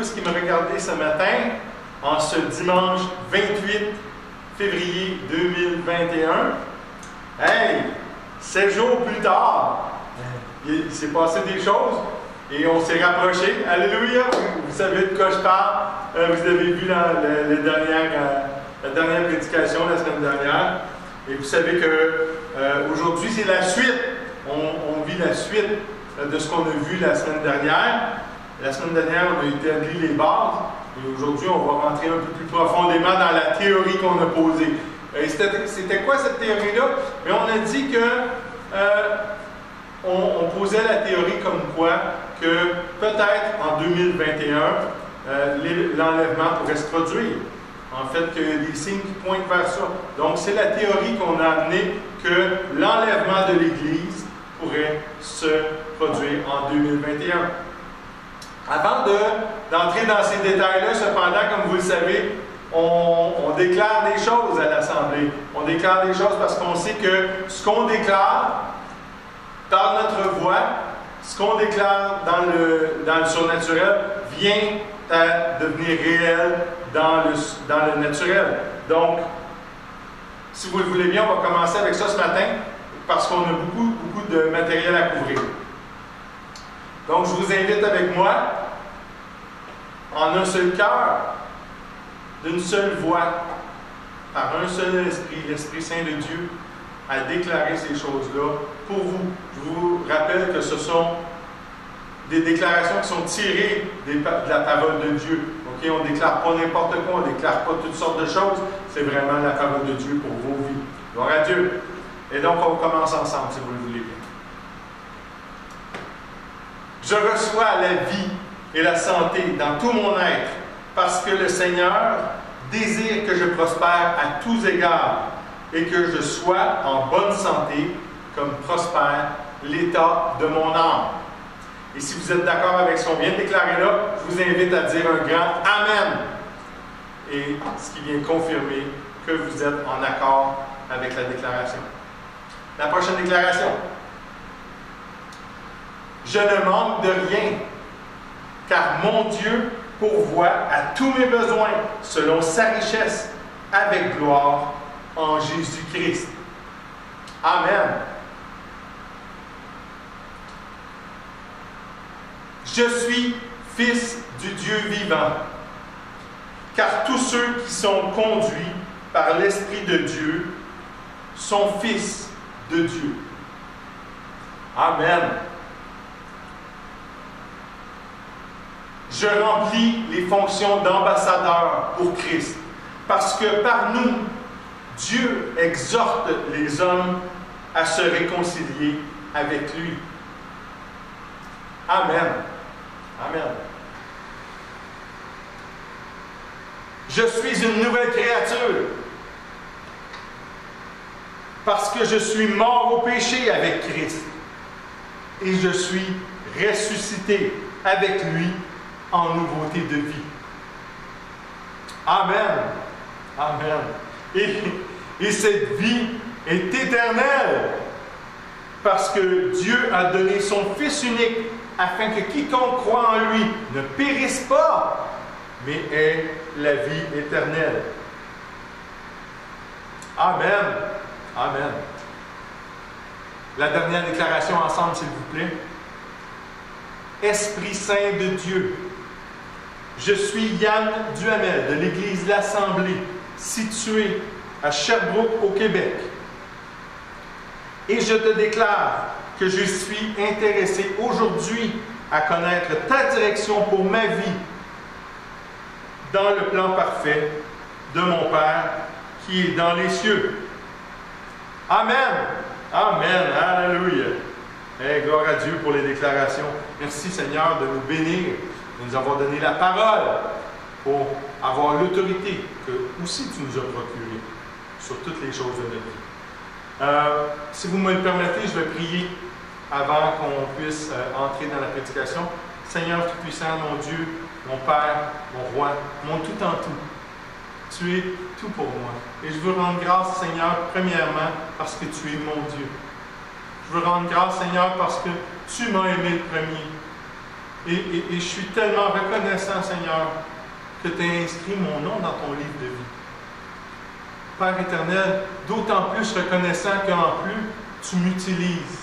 tous qui me regardez ce matin, en ce dimanche 28 février 2021. Hey, 7 jours plus tard, il s'est passé des choses et on s'est rapprochés. Alléluia! Vous savez de quoi je parle. Vous avez vu la dernière prédication la semaine dernière. Et vous savez que aujourd'hui, c'est la suite. On vit la suite de ce qu'on a vu la semaine dernière. La semaine dernière, on a établi les bases. Et aujourd'hui, on va rentrer un peu plus profondément dans la théorie qu'on a posée. C'était quoi cette théorie-là? Mais on a dit que on posait la théorie comme quoi que peut-être en 2021, l'enlèvement pourrait se produire. En fait, qu'il y a des signes qui pointent vers ça. Donc, c'est la théorie qu'on a amenée que l'enlèvement de l'Église pourrait se produire en 2021. Avant d'entrer dans ces détails-là, cependant, comme vous le savez, on déclare des choses à l'Assemblée. On déclare des choses parce qu'on sait que ce qu'on déclare dans notre voix, ce qu'on déclare dans le surnaturel, vient à devenir réel dans le naturel. Donc, si vous le voulez bien, on va commencer avec ça ce matin parce qu'on a beaucoup de matériel à couvrir. Donc, je vous invite avec moi, en un seul cœur, d'une seule voix, par un seul esprit, l'Esprit Saint de Dieu, à déclarer ces choses-là pour vous. Je vous rappelle que ce sont des déclarations qui sont tirées de la parole de Dieu. Okay? On ne déclare pas n'importe quoi, on ne déclare pas toutes sortes de choses. C'est vraiment la parole de Dieu pour vos vies. Gloire à Dieu. Et donc, on commence ensemble, si vous le voulez bien. Je reçois la vie et la santé dans tout mon être, parce que le Seigneur désire que je prospère à tous égards et que je sois en bonne santé, comme prospère l'état de mon âme. Et si vous êtes d'accord avec ce qu'on vient de déclarer là, je vous invite à dire un grand Amen. Et ce qui vient confirmer que vous êtes en accord avec la déclaration. La prochaine déclaration. Je ne manque de rien, car mon Dieu pourvoit à tous mes besoins selon sa richesse avec gloire en Jésus-Christ. Amen. Je suis fils du Dieu vivant, car tous ceux qui sont conduits par l'Esprit de Dieu sont fils de Dieu. Amen. Je remplis les fonctions d'ambassadeur pour Christ, parce que par nous, Dieu exhorte les hommes à se réconcilier avec lui. Amen. Amen. Je suis une nouvelle créature, parce que je suis mort au péché avec Christ, et je suis ressuscité avec lui en nouveauté de vie. Amen. Amen. Et cette vie est éternelle parce que Dieu a donné son Fils unique afin que quiconque croit en lui ne périsse pas, mais ait la vie éternelle. Amen. Amen. La dernière déclaration ensemble, s'il vous plaît. Esprit Saint de Dieu, je suis Yann Duhamel de l'Église L'Assemblée, située à Sherbrooke, au Québec. Et je te déclare que je suis intéressé aujourd'hui à connaître ta direction pour ma vie dans le plan parfait de mon Père qui est dans les cieux. Amen. Amen. Alléluia. Hey, gloire à Dieu pour les déclarations. Merci Seigneur de nous bénir, de nous avoir donné la parole pour avoir l'autorité que aussi tu nous as procurée sur toutes les choses de notre vie. Si vous me le permettez, je vais prier avant qu'on puisse entrer dans la prédication. Seigneur Tout-Puissant, mon Dieu, mon Père, mon Roi, mon tout en tout. Tu es tout pour moi. Et je veux rendre grâce, Seigneur, premièrement, parce que tu es mon Dieu. Je veux rendre grâce, Seigneur, parce que tu m'as aimé le premier. Et je suis tellement reconnaissant, Seigneur, que tu as inscrit mon nom dans ton livre de vie. Père éternel, d'autant plus reconnaissant qu'en plus, tu m'utilises.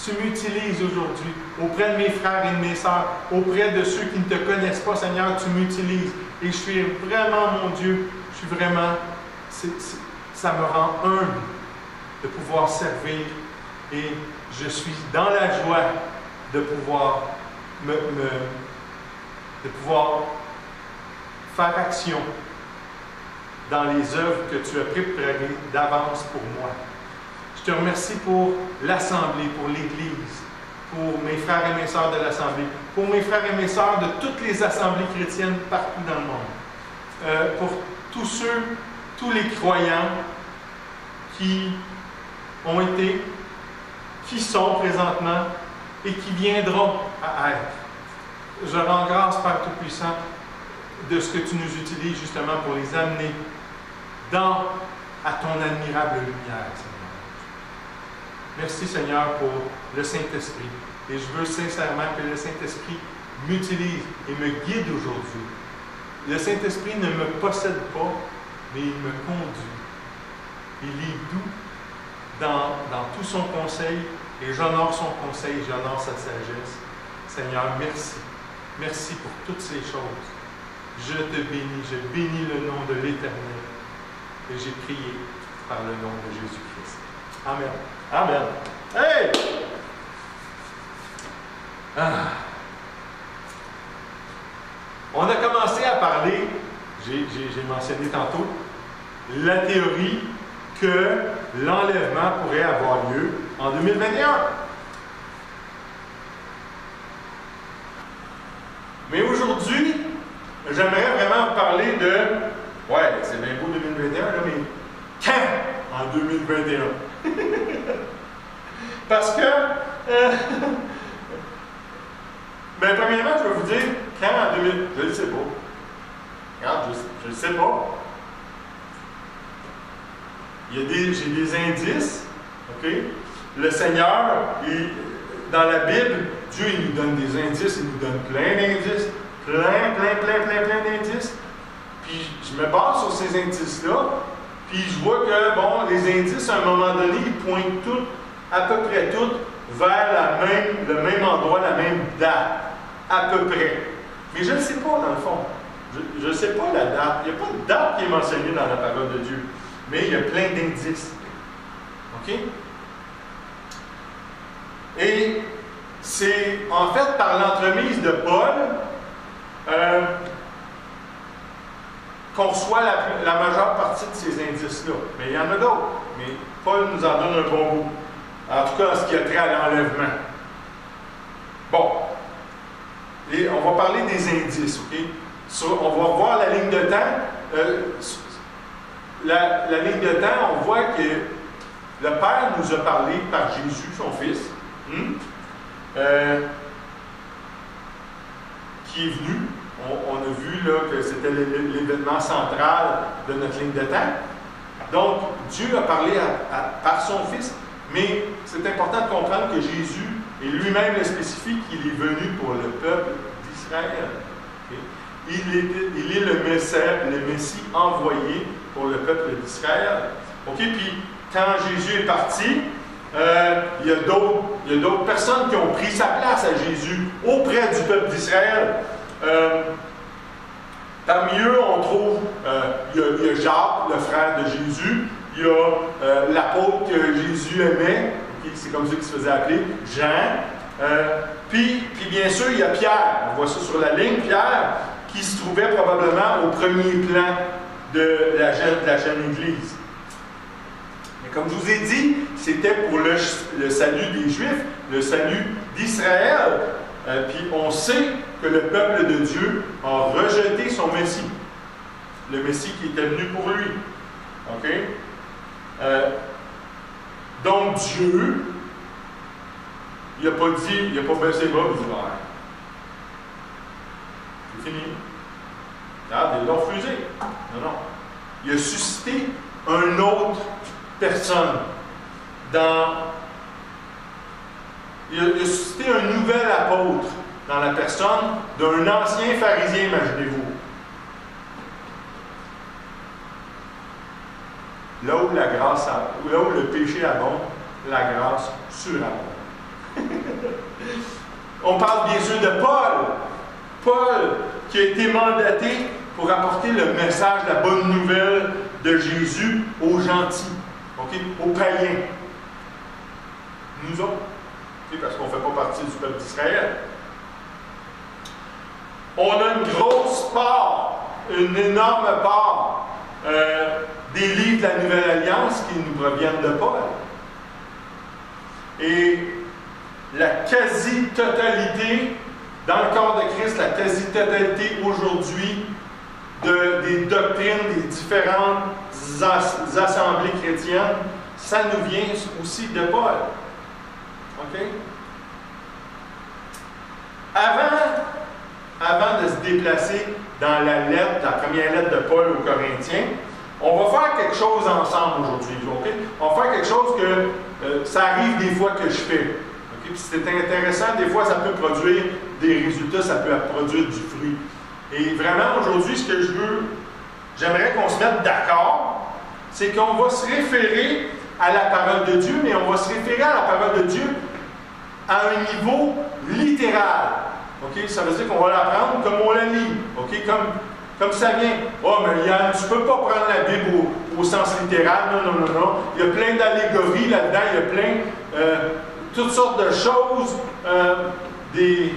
Tu m'utilises aujourd'hui auprès de mes frères et de mes sœurs, auprès de ceux qui ne te connaissent pas, Seigneur, tu m'utilises. Et je suis vraiment, mon Dieu, je suis vraiment, ça me rend humble de pouvoir servir et je suis dans la joie de pouvoir de pouvoir faire action dans les œuvres que tu as préparées d'avance pour moi. Je te remercie pour l'Assemblée, pour l'Église, pour mes frères et mes sœurs de l'Assemblée, pour mes frères et mes sœurs de toutes les assemblées chrétiennes partout dans le monde, pour tous les croyants qui ont été, qui sont présentement et qui viendront à être. Je rends grâce, Père Tout-Puissant, de ce que tu nous utilises justement pour les amener à ton admirable lumière, Seigneur. Merci, Seigneur, pour le Saint-Esprit. Et je veux sincèrement que le Saint-Esprit m'utilise et me guide aujourd'hui. Le Saint-Esprit ne me possède pas, mais il me conduit. Il est doux dans tout son conseil, et j'honore son conseil, j'honore sa sagesse. Seigneur, merci. Merci pour toutes ces choses. Je te bénis, je bénis le nom de l'Éternel. Et j'ai prié par le nom de Jésus-Christ. Amen. Amen. Hey! On a commencé à parler, j'ai mentionné tantôt, la théorie que l'enlèvement pourrait avoir lieu en 2021. Mais aujourd'hui, j'aimerais vraiment vous parler de... Ouais, c'est bien beau 2021, là, mais quand en 2021? Parce que... ben, premièrement, je vais vous dire, quand en 2000... Je ne sais pas. Regarde, je ne sais pas. J'ai des indices, OK? Le Seigneur, dans la Bible, Dieu, il nous donne des indices, il nous donne plein d'indices, plein d'indices. Puis je me base sur ces indices-là, puis je vois que, bon, les indices, à un moment donné, ils pointent tous, à peu près tous, vers le même endroit, la même date, à peu près. Mais je ne sais pas, dans le fond. Je ne sais pas la date. Il n'y a pas de date qui est mentionnée dans la parole de Dieu. Mais il y a plein d'indices. OK? Et c'est, en fait, par l'entremise de Paul, qu'on reçoit la majeure partie de ces indices-là. Mais il y en a d'autres. Mais Paul nous en donne un bon bout. En tout cas, en ce qui a trait à l'enlèvement. Bon. Et on va parler des indices, OK? On va voir la ligne de temps. La ligne de temps, on voit que le Père nous a parlé par Jésus, son Fils, qui est venu. On a vu là, que c'était l'événement central de notre ligne de temps. Donc, Dieu a parlé par son Fils, mais c'est important de comprendre que Jésus, et lui-même le spécifie, qu'il est venu pour le peuple d'Israël. Okay? Il est le Messie envoyé pour le peuple d'Israël. OK? Puis, quand Jésus est parti, il y a d'autres personnes qui ont pris sa place à Jésus auprès du peuple d'Israël. Parmi eux, on trouve, il y a Jacques, le frère de Jésus, il y a l'apôtre que Jésus aimait, okay, c'est comme ça qu'il se faisait appeler, Jean. Puis bien sûr, il y a Pierre, on voit ça sur la ligne, Pierre, qui se trouvait probablement au premier plan de la jeune Église. Mais comme je vous ai dit, c'était pour le salut des Juifs, le salut d'Israël. Puis on sait que le peuple de Dieu a rejeté son Messie. Le Messie qui était venu pour lui. OK? Donc Dieu, il n'a pas baissé les bras et dit, ouais, c'est fini. Regarde, ils l'ont refusé. Non. Il a suscité une autre personne il a suscité un nouvel apôtre dans la personne d'un ancien pharisien, imaginez-vous. Là où là où le péché abonde, la grâce surabonde. On parle bien sûr de Paul. Paul qui a été mandaté pour apporter le message, la bonne nouvelle de Jésus aux gentils, aux païens. Nous autres, parce qu'on ne fait pas partie du peuple d'Israël. On a une grosse part, une énorme part des livres de la Nouvelle Alliance qui nous proviennent de Paul. Et la quasi-totalité, dans le corps de Christ, la quasi-totalité aujourd'hui des doctrines des différentes assemblées chrétiennes, ça nous vient aussi de Paul. OK? Avant de se déplacer dans la première lettre de Paul aux Corinthiens, on va faire quelque chose ensemble aujourd'hui. Okay? On va faire quelque chose que ça arrive des fois que je fais. Okay? Puis c'est intéressant, des fois ça peut produire des résultats, ça peut produire du fruit. Et vraiment aujourd'hui, ce que j'aimerais qu'on se mette d'accord, c'est qu'on va se référer à la parole de Dieu, mais on va se référer à la parole de Dieu à un niveau littéral. Okay? Ça veut dire qu'on va l'apprendre comme on la lit. Okay? Comme ça vient. Oh, mais Yann, tu ne peux pas prendre la Bible au sens littéral. Non. Il y a plein d'allégories là-dedans. Il y a plein, toutes sortes de choses, des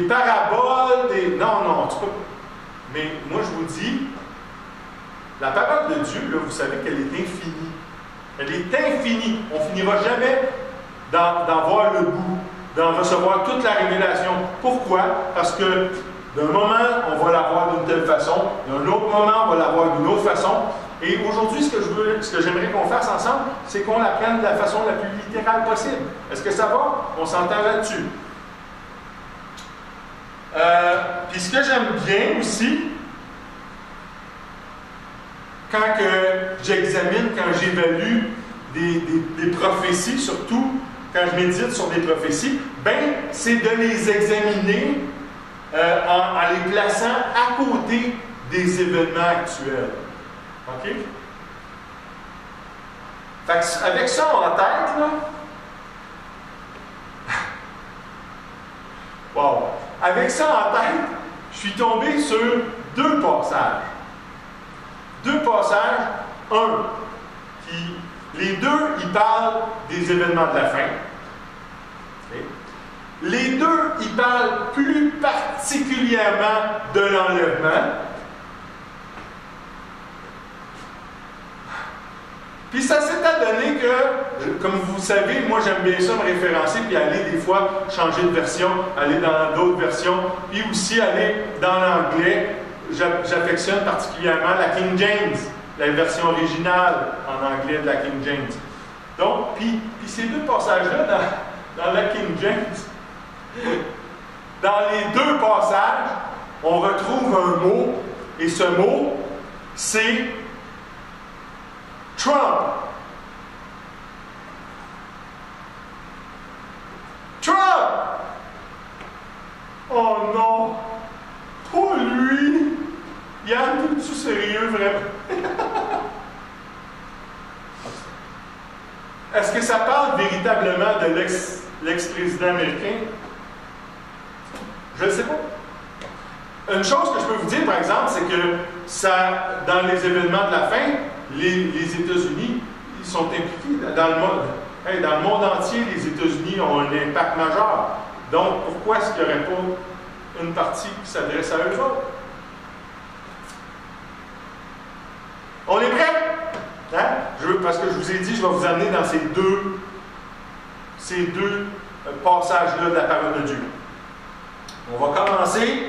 paraboles, Non, tu peux. Mais moi, je vous dis, la parole de Dieu, là, vous savez qu'elle est infinie. Elle est infinie. On ne finira jamais d'en voir le bout, d'en recevoir toute la révélation. Pourquoi? Parce que d'un moment, on va l'avoir d'une telle façon, d'un autre moment, on va l'avoir d'une autre façon. Et aujourd'hui, ce que j'aimerais qu'on fasse ensemble, c'est qu'on la prenne de la façon la plus littérale possible. Est-ce que ça va? On s'entend là-dessus. Puis ce que j'aime bien aussi, quand j'examine, quand j'évalue des prophéties, surtout quand je médite sur des prophéties, c'est de les examiner en les plaçant à côté des événements actuels. OK? Fait que, avec ça en tête, là, wow! Avec ça en tête, je suis tombé sur deux passages. Deux passages, les deux, ils parlent des événements de la fin. Okay. Les deux, ils parlent plus particulièrement de l'enlèvement. Puis ça s'est adonné que, comme vous savez, moi j'aime bien ça me référencer, puis aller des fois changer de version, aller dans d'autres versions, puis aussi aller dans l'anglais. J'affectionne particulièrement la King James, la version originale en anglais de la King James. Donc, puis ces deux passages-là dans la King James, dans les deux passages, on retrouve un mot, et ce mot, c'est Trump. Trump! Oh non! Pas lui! Yann, es-tu sérieux, vraiment? Est-ce que ça parle véritablement de l'ex-président américain? Je ne sais pas. Une chose que je peux vous dire, par exemple, c'est que dans les événements de la fin, les États-Unis, ils sont impliqués dans le monde. Hey, dans le monde entier, les États-Unis ont un impact majeur. Donc, pourquoi est-ce qu'il n'y aurait pas une partie qui s'adresse à eux autres? On est prêts? Hein? Parce que je vous ai dit, je vais vous amener dans ces deux passages-là de la parole de Dieu. On va commencer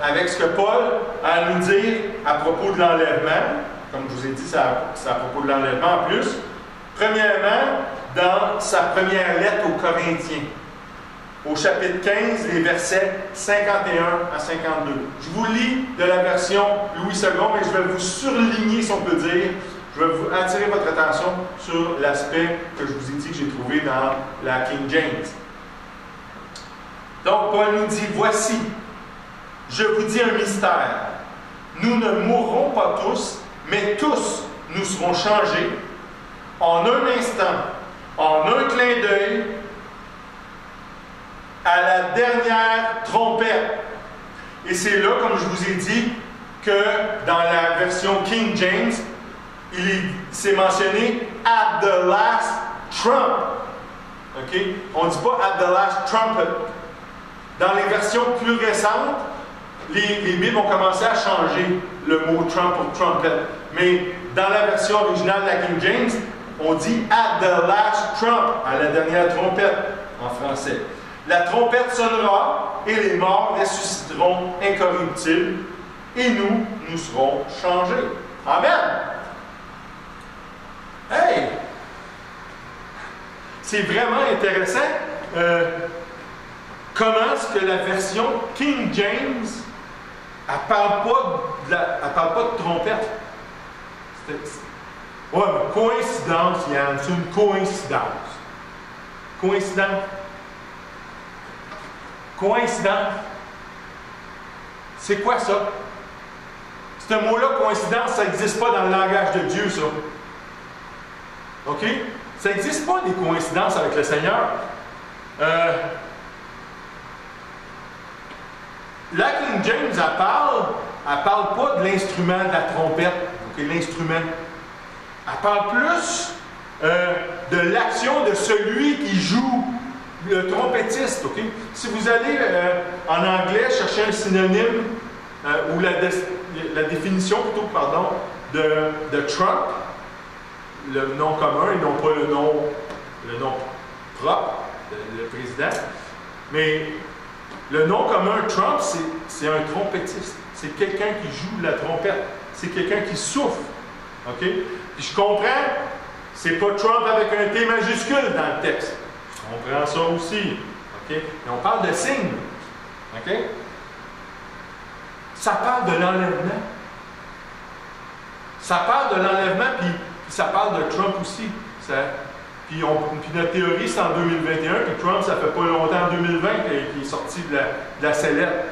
avec ce que Paul a à nous dire à propos de l'enlèvement. Comme je vous ai dit, c'est à propos de l'enlèvement en plus. Premièrement, dans sa première lettre aux Corinthiens, au chapitre 15, les versets 51 à 52. Je vous lis de la version Louis II, mais je vais vous surligner, si on peut dire, je vais vous attirer votre attention sur l'aspect que je vous ai dit que j'ai trouvé dans la King James. Donc, Paul nous dit, voici, je vous dis un mystère. Nous ne mourrons pas tous, mais tous nous serons changés en un instant, en un clin d'œil, à la dernière trompette. Et c'est là, comme je vous ai dit, que dans la version King James, c'est mentionné « at the last trump ». Okay? On ne dit pas « at the last trumpet ». Dans les versions plus récentes, les Bibles ont commencé à changer le mot « trump » pour « trumpet ». Mais dans la version originale de la King James, on dit « at the last trump », à la dernière trompette, en français. La trompette sonnera et les morts ressusciteront incorruptibles et nous serons changés. Amen! Hey! C'est vraiment intéressant comment est-ce que la version King James, elle parle pas de trompette. Ouais, mais coïncidence, Yann, c'est une coïncidence. Coïncidence? Coïncidence? C'est quoi ça? Ce mot-là, coïncidence, ça n'existe pas dans le langage de Dieu, ça. OK? Ça n'existe pas des coïncidences avec le Seigneur. La King James, elle parle pas de l'instrument de la trompette. OK, l'instrument. Elle parle plus de l'action de celui qui joue, le trompettiste. OK? Si vous allez en anglais chercher un synonyme ou la définition plutôt, pardon, de trump, le nom commun et non pas le nom propre, le président. Mais le nom commun Trump, c'est un trompettiste. C'est quelqu'un qui joue de la trompette. C'est quelqu'un qui souffle. OK? Puis je comprends, c'est pas Trump avec un T majuscule dans le texte. Je comprends ça aussi. OK? Mais on parle de signe. OK? Ça parle de l'enlèvement. Ça parle de l'enlèvement, puis ça parle de Trump aussi. Puis notre théorie, c'est en 2021, puis Trump, ça fait pas longtemps, en 2020, qu'il est sorti de la sellette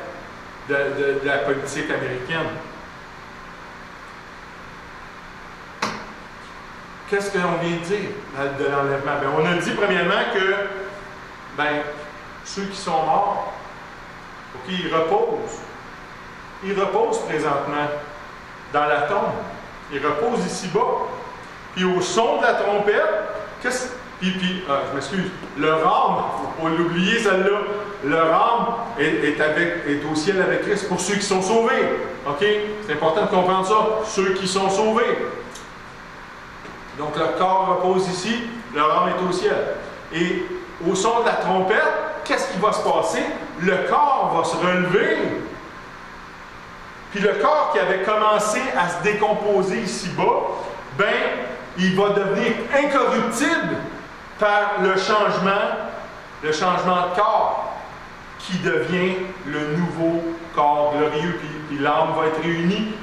de la politique américaine. Qu'est-ce qu'on vient de dire de l'enlèvement? Bien, on a dit premièrement que ceux qui sont morts, OK, ils reposent. Ils reposent présentement dans la tombe. Ils reposent ici-bas. Puis au son de la trompette, je m'excuse, leur âme, il ne faut pas l'oublier celle-là, leur âme est au ciel avec Christ pour ceux qui sont sauvés. OK? C'est important de comprendre ça. Ceux qui sont sauvés. Donc leur corps repose ici, leur âme est au ciel. Et au son de la trompette, qu'est-ce qui va se passer? Le corps va se relever. Puis le corps qui avait commencé à se décomposer ici-bas, il va devenir incorruptible par le changement de corps, qui devient le nouveau corps glorieux. Puis l'âme va être réunie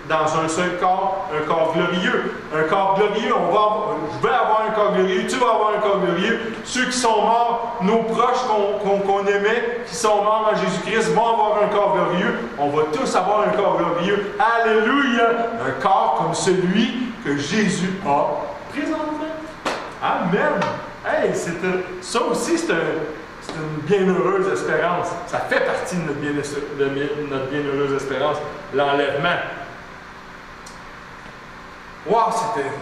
dans un seul corps, un corps glorieux. Un corps glorieux, je vais avoir un corps glorieux, tu vas avoir un corps glorieux. Ceux qui sont morts, nos proches qu'on aimait, qui sont morts en Jésus-Christ, vont avoir un corps glorieux. On va tous avoir un corps glorieux. Alléluia! Un corps comme celui que Jésus a présentement. Amen! Hey, ça aussi, c'est une bienheureuse espérance. Ça fait partie de notre bienheureuse espérance, l'enlèvement. Wow,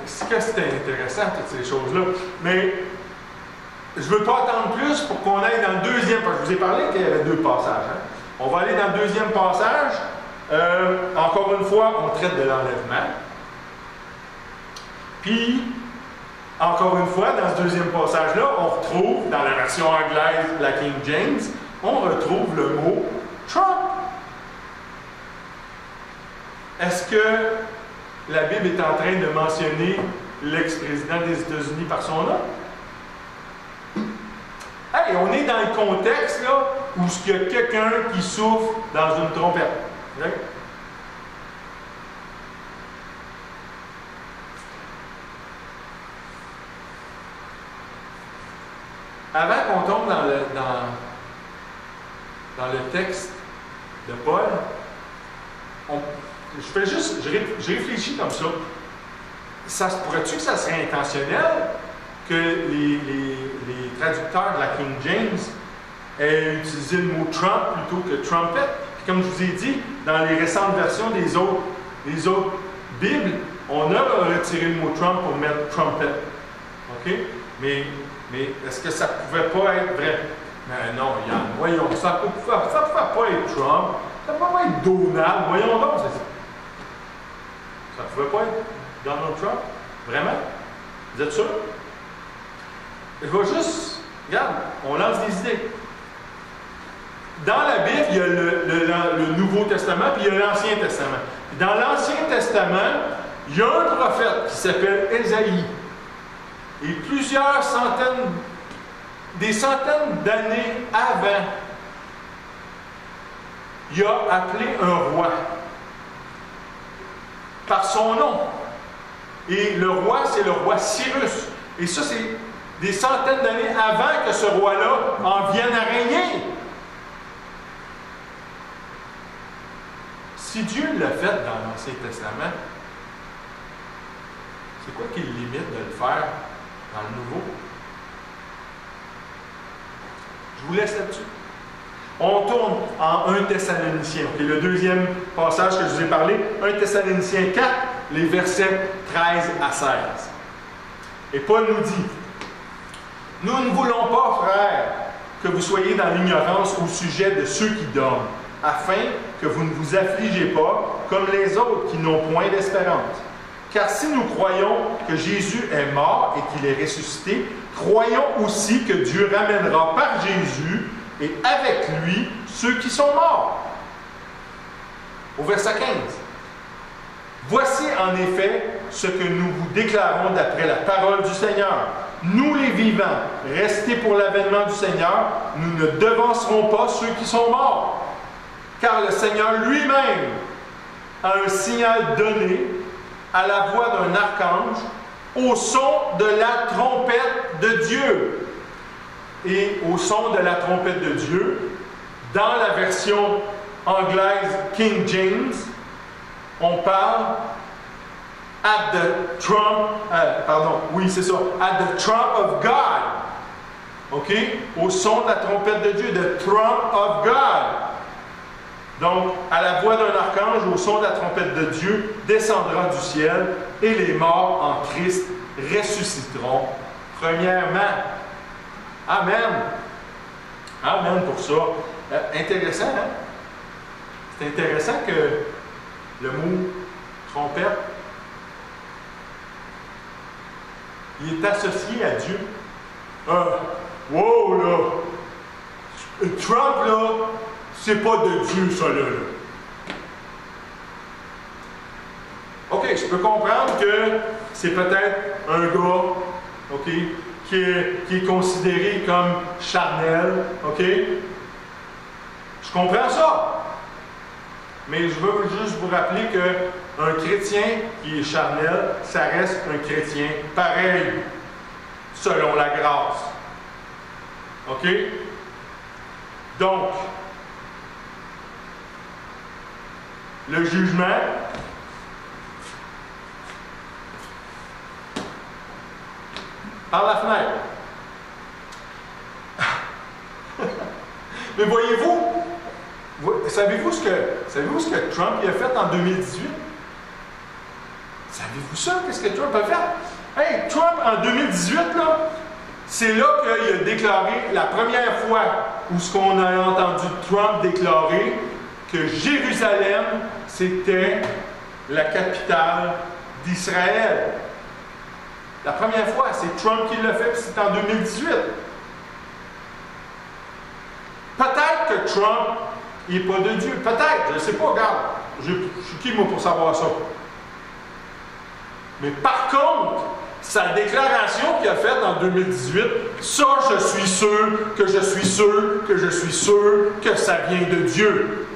c'était intéressant, toutes ces choses-là. Mais je ne veux pas attendre plus pour qu'on aille dans le deuxième, parce que je vous ai parlé qu'il y avait deux passages. Hein? On va aller dans le deuxième passage. Encore une fois, on traite de l'enlèvement. Puis, encore une fois, dans ce deuxième passage-là, on retrouve, dans la version anglaise de la King James, on retrouve le mot Trump. Est-ce que la Bible est en train de mentionner l'ex-président des États-Unis par son nom? Hey, on est dans le contexte là, où il y a quelqu'un qui souffle dans une trompette. Okay? Avant qu'on tombe dans le texte de Paul, je réfléchis comme ça. Ça se pourrait-tu que ça serait intentionnel que les traducteurs de la King James aient utilisé le mot Trump plutôt que trumpet? Puis comme je vous ai dit, dans les récentes versions des autres Bibles, on a retiré le mot Trump pour mettre trumpet. OK? Mais est-ce que ça ne pouvait pas être vrai? Mais non, Yann, voyons, ça ne pouvait pas être Trump, ça ne pouvait pas être Donald, voyons donc. Ça ne pouvait pas être Donald Trump? Vraiment? Vous êtes sûr? Je vais juste, regarde, on lance des idées. Dans la Bible, il y a le Nouveau Testament, puis il y a l'Ancien Testament. Dans l'Ancien Testament, il y a un prophète qui s'appelle Ésaïe. Et des centaines d'années avant, il a appelé un roi par son nom. Et le roi, c'est le roi Cyrus. Et ça, c'est des centaines d'années avant que ce roi-là en vienne à régner. Si Dieu l'a fait dans l'Ancien Testament, c'est quoi qui le limite de le faire dans le Nouveau? Je vous laisse là-dessus. On tourne en 1 Thessaloniciens. Okay, le deuxième passage que je vous ai parlé, 1 Thessaloniciens 4, les versets 13 à 16. Et Paul nous dit, « Nous ne voulons pas, frères, que vous soyez dans l'ignorance au sujet de ceux qui dorment, afin que vous ne vous affligez pas comme les autres qui n'ont point d'espérance. Car si nous croyons que Jésus est mort et qu'il est ressuscité, croyons aussi que Dieu ramènera par Jésus et avec lui ceux qui sont morts. » Au verset 15. « Voici en effet ce que nous vous déclarons d'après la parole du Seigneur. Nous les vivants, restés pour l'avènement du Seigneur, nous ne devancerons pas ceux qui sont morts. Car le Seigneur lui-même a un signal donné à la voix d'un archange, au son de la trompette de Dieu. » Et au son de la trompette de Dieu, dans la version anglaise King James, on parle at the trump, at the trump of God. OK? Au son de la trompette de Dieu, the trump of God. Donc, à la voix d'un archange, au son de la trompette de Dieu, descendra du ciel, et les morts en Christ ressusciteront premièrement. Amen. Amen pour ça. Intéressant, hein? C'est intéressant que le mot trompette, il est associé à Dieu. Wow, là! Trump, là, c'est pas de Dieu, ça, là. OK, je peux comprendre que c'est peut-être un gars, OK, qui est considéré comme charnel, OK? Je comprends ça. Mais je veux juste vous rappeler qu'un chrétien qui est charnel, ça reste un chrétien pareil, selon la grâce. OK? Donc, le jugement, par la fenêtre. Mais voyez-vous, savez-vous ce que Trump a fait en 2018? Savez-vous ça? Qu'est-ce que Trump a fait? Hey, Trump, en 2018, là, c'est là qu'il a déclaré la première fois où ce qu'on a entendu Trump déclarer que Jérusalem, c'était la capitale d'Israël. La première fois, c'est Trump qui l'a fait, puis c'est en 2018. Peut-être que Trump n'est pas de Dieu. Peut-être, je ne sais pas, regarde. Je suis qui, moi, pour savoir ça? Mais par contre, sa déclaration qu'il a faite en 2018, ça, je suis sûr que ça vient de Dieu.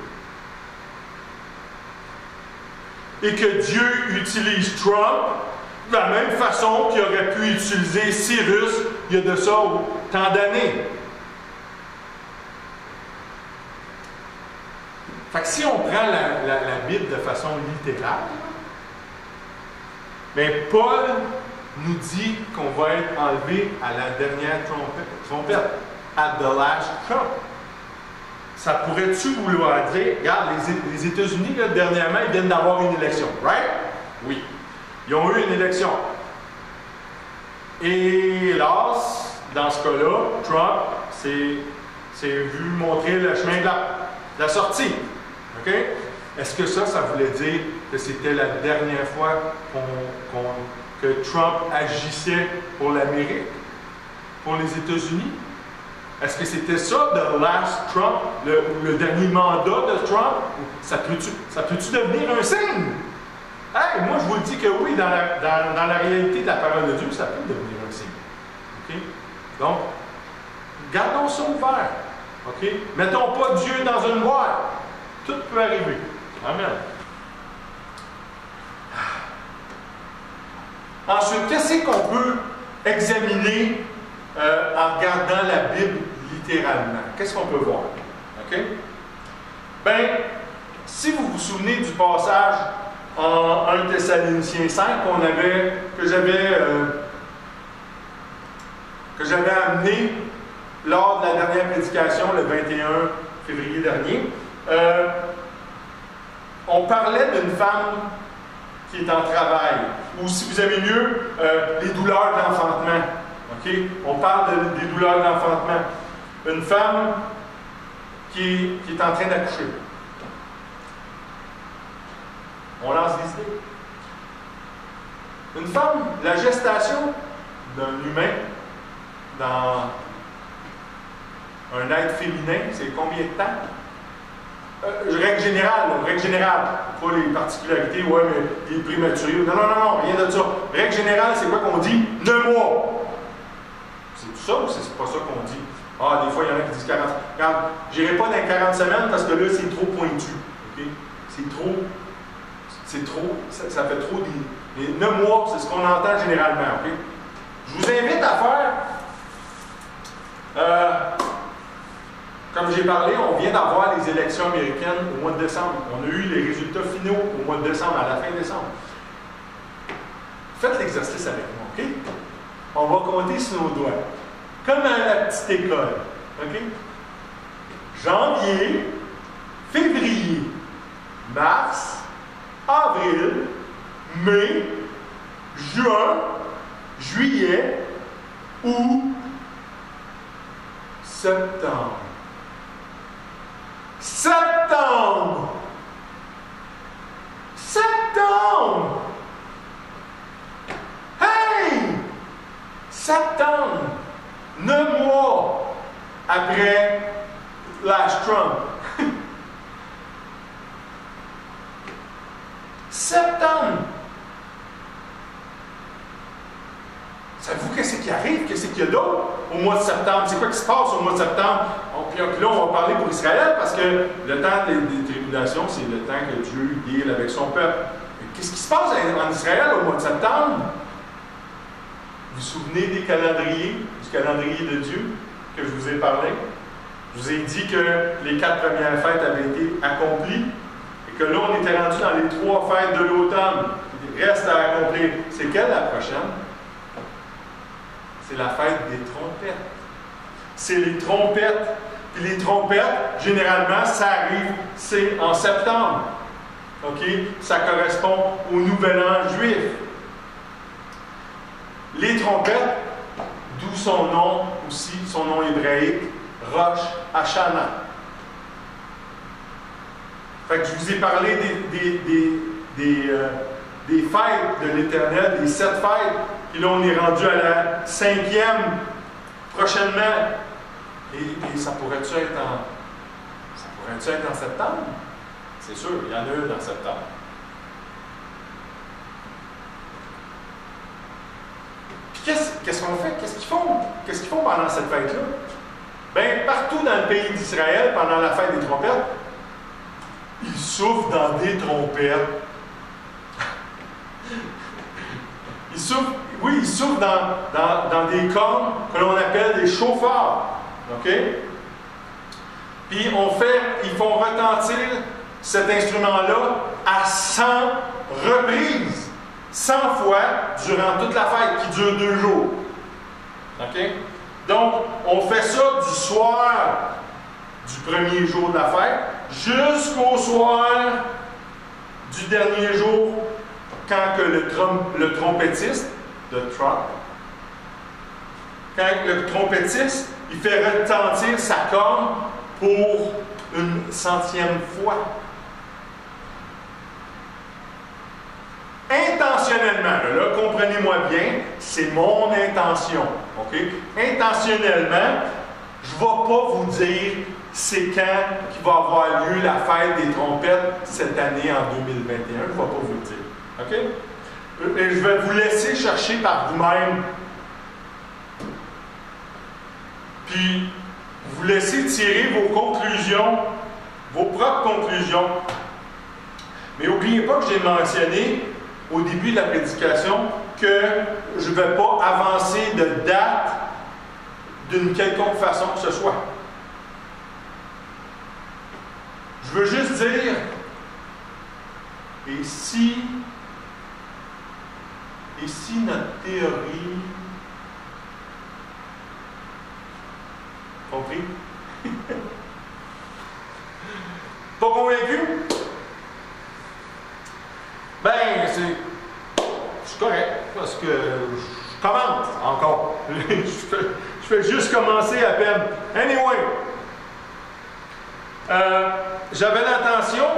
Et que Dieu utilise Trump de la même façon qu'il aurait pu utiliser Cyrus il y a de ça tant d'années. Fait que si on prend la Bible de façon littérale, bien, Paul nous dit qu'on va être enlevé à la dernière trompette, at the last trump. Ça pourrait-tu vouloir dire, regarde, les États-Unis, là, dernièrement, ils viennent d'avoir une élection, right? Oui. Ils ont eu une élection. Et hélas, dans ce cas-là, Trump s'est vu montrer le chemin de la sortie. OK? Est-ce que ça voulait dire que c'était la dernière fois que Trump agissait pour l'Amérique, pour les États-Unis? Est-ce que c'était ça, the last Trump, le dernier mandat de Trump? Ça peut-tu devenir un signe? Hey, moi, je vous dis que oui, dans la réalité de la parole de Dieu, ça peut devenir un signe. OK? Donc, gardons ça ouvert. OK? Mettons pas Dieu dans une boîte. Tout peut arriver. Amen. Ensuite, qu'est-ce qu'on peut examiner en regardant la Bible littéralement? Qu'est-ce qu'on peut voir? OK? Bien, si vous vous souvenez du passage en 1 Thessaloniciens 5 que j'avais amené lors de la dernière prédication, le 21 février dernier, on parlait d'une femme qui est en travail, ou si vous avez mieux, les douleurs d'enfantement. OK? On parle des douleurs d'enfantement. Une femme qui est en train d'accoucher. On lance des idées. Une femme, la gestation d'un humain dans un être féminin, c'est combien de temps? Règle générale, pas les particularités, ouais, mais les prématurés. Non, rien de ça. Règle générale, c'est quoi qu'on dit? 9 mois. C'est tout ça ou c'est pas ça qu'on dit? Ah, des fois, il y en a qui disent 40. Regarde, je n'irai pas dans les 40 semaines parce que là, c'est trop pointu. Okay? C'est trop, ça fait trop des 9 mois, c'est ce qu'on entend généralement. Okay? Je vous invite à faire, comme j'ai parlé, on vient d'avoir les élections américaines au mois de décembre. On a eu les résultats finaux au mois de décembre, à la fin décembre. Faites l'exercice avec moi, OK? On va compter sur nos doigts. Comme à la petite école. OK? Janvier, février, mars, avril, mai, juin, juillet, août, septembre. Septembre! Hey! Septembre! 9 mois après last Trump. Septembre! Savez-vous qu'est-ce qui arrive? Qu'est-ce qu'il y a d'autre au mois de septembre? C'est quoi qui se passe au mois de septembre? Puis là, on va parler pour Israël parce que le temps des tribulations, c'est le temps que Dieu deal avec son peuple. Qu'est-ce qui se passe en Israël au mois de septembre? Vous vous souvenez du calendrier de Dieu que je vous ai parlé? Je vous ai dit que les 4 premières fêtes avaient été accomplies et que là, on était rendu dans les 3 fêtes de l'automne. Il reste à accomplir. C'est quelle la prochaine? C'est la fête des trompettes. C'est les trompettes. Puis les trompettes, généralement, ça arrive, c'est en septembre. OK? Ça correspond au Nouvel An juif. Les trompettes, d'où son nom aussi, son nom hébraïque, Rosh Hashanah. Fait que je vous ai parlé des fêtes de l'Éternel, des 7 fêtes. Puis là, on est rendu à la 5e prochainement. Et ça pourrait-tu être en septembre? C'est sûr, il y en a une en septembre. Puis qu'est-ce qu'on fait? Qu'est-ce qu'ils font? Qu'est-ce qu'ils font pendant cette fête-là? Bien, partout dans le pays d'Israël, pendant la fête des trompettes, ils soufflent dans des trompettes. Ils soufflent dans des cornes que l'on appelle des chauffards. OK? Puis ils font retentir cet instrument-là à 100 reprises. 100 fois durant toute la fête qui dure 2 jours. OK? Donc, on fait ça du soir du premier jour de la fête jusqu'au soir du dernier jour, quand que le trompettiste, quand le trompettiste, il fait retentir sa corne pour une 100e fois. Intentionnellement, là, comprenez-moi bien, c'est mon intention. OK? Intentionnellement, je ne vais pas vous dire c'est quand qu'il va avoir lieu la fête des trompettes cette année en 2021. Je ne vais pas vous le dire. OK? Et je vais vous laisser chercher par vous-même. Puis, vous laissez tirer vos conclusions, vos propres conclusions. Mais n'oubliez pas que j'ai mentionné au début de la prédication que je ne vais pas avancer de date d'une quelconque façon que ce soit. Je veux juste dire, et si notre théorie... Compris? Pas convaincu? Ben, je suis correct, parce que je commence encore. je fais juste commencer à peine. Anyway, j'avais l'intention,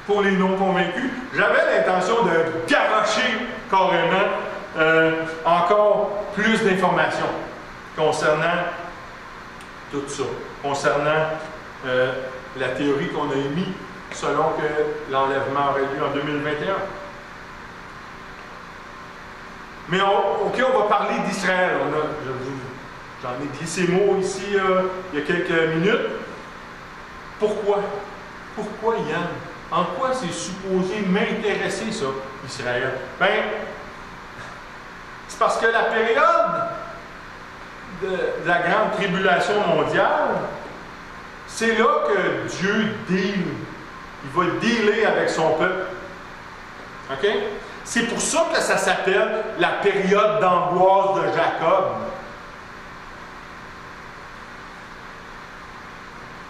pour les non-convaincus, j'avais l'intention de garocher carrément encore plus d'informations concernant tout ça, concernant la théorie qu'on a émise selon que l'enlèvement aurait lieu en 2021. Mais OK, on va parler d'Israël. J'en ai dit ces mots ici il y a quelques minutes. Pourquoi? Pourquoi, Yann? En quoi c'est supposé m'intéresser, ça, Israël? Ben, c'est parce que la période de la grande tribulation mondiale, c'est là que Dieu deal. Il va dealer avec son peuple. OK? C'est pour ça que ça s'appelle la période d'angoisse de Jacob.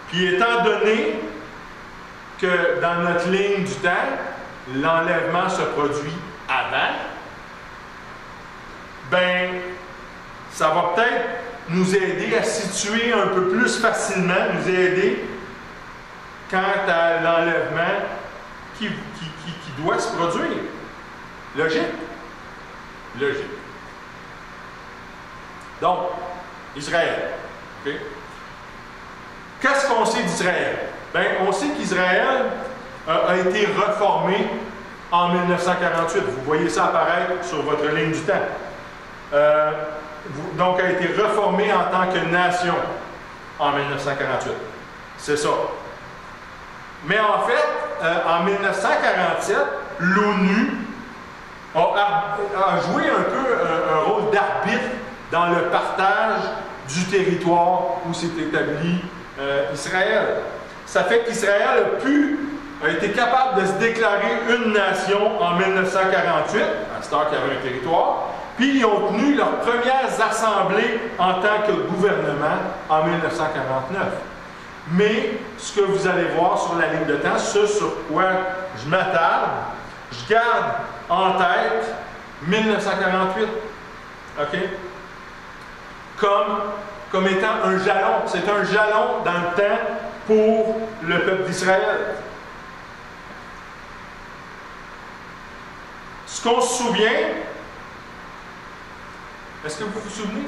Puis étant donné que dans notre ligne du temps, l'enlèvement se produit avant, ben, ça va peut-être nous aider à situer un peu plus facilement, nous aider quant à l'enlèvement qui doit se produire. Logique? Logique. Donc, Israël. OK? Qu'est-ce qu'on sait d'Israël? Bien, on sait qu'Israël a été reformé en 1948. Vous voyez ça apparaître sur votre ligne du temps. Donc, a été reformé en tant que nation en 1948. C'est ça. Mais en fait, en 1947, l'ONU a joué un peu un rôle d'arbitre dans le partage du territoire où s'est établi Israël. Ça fait qu'Israël a été capable de se déclarer une nation en 1948, à cette heure qu'il y avait un territoire, puis ils ont tenu leurs premières assemblées en tant que gouvernement en 1949. Mais ce que vous allez voir sur la ligne de temps, ce sur quoi je m'attarde, je garde en tête 1948. OK? Comme étant un jalon. C'est un jalon dans le temps pour le peuple d'Israël. Ce qu'on se souvient, est-ce que vous vous souvenez?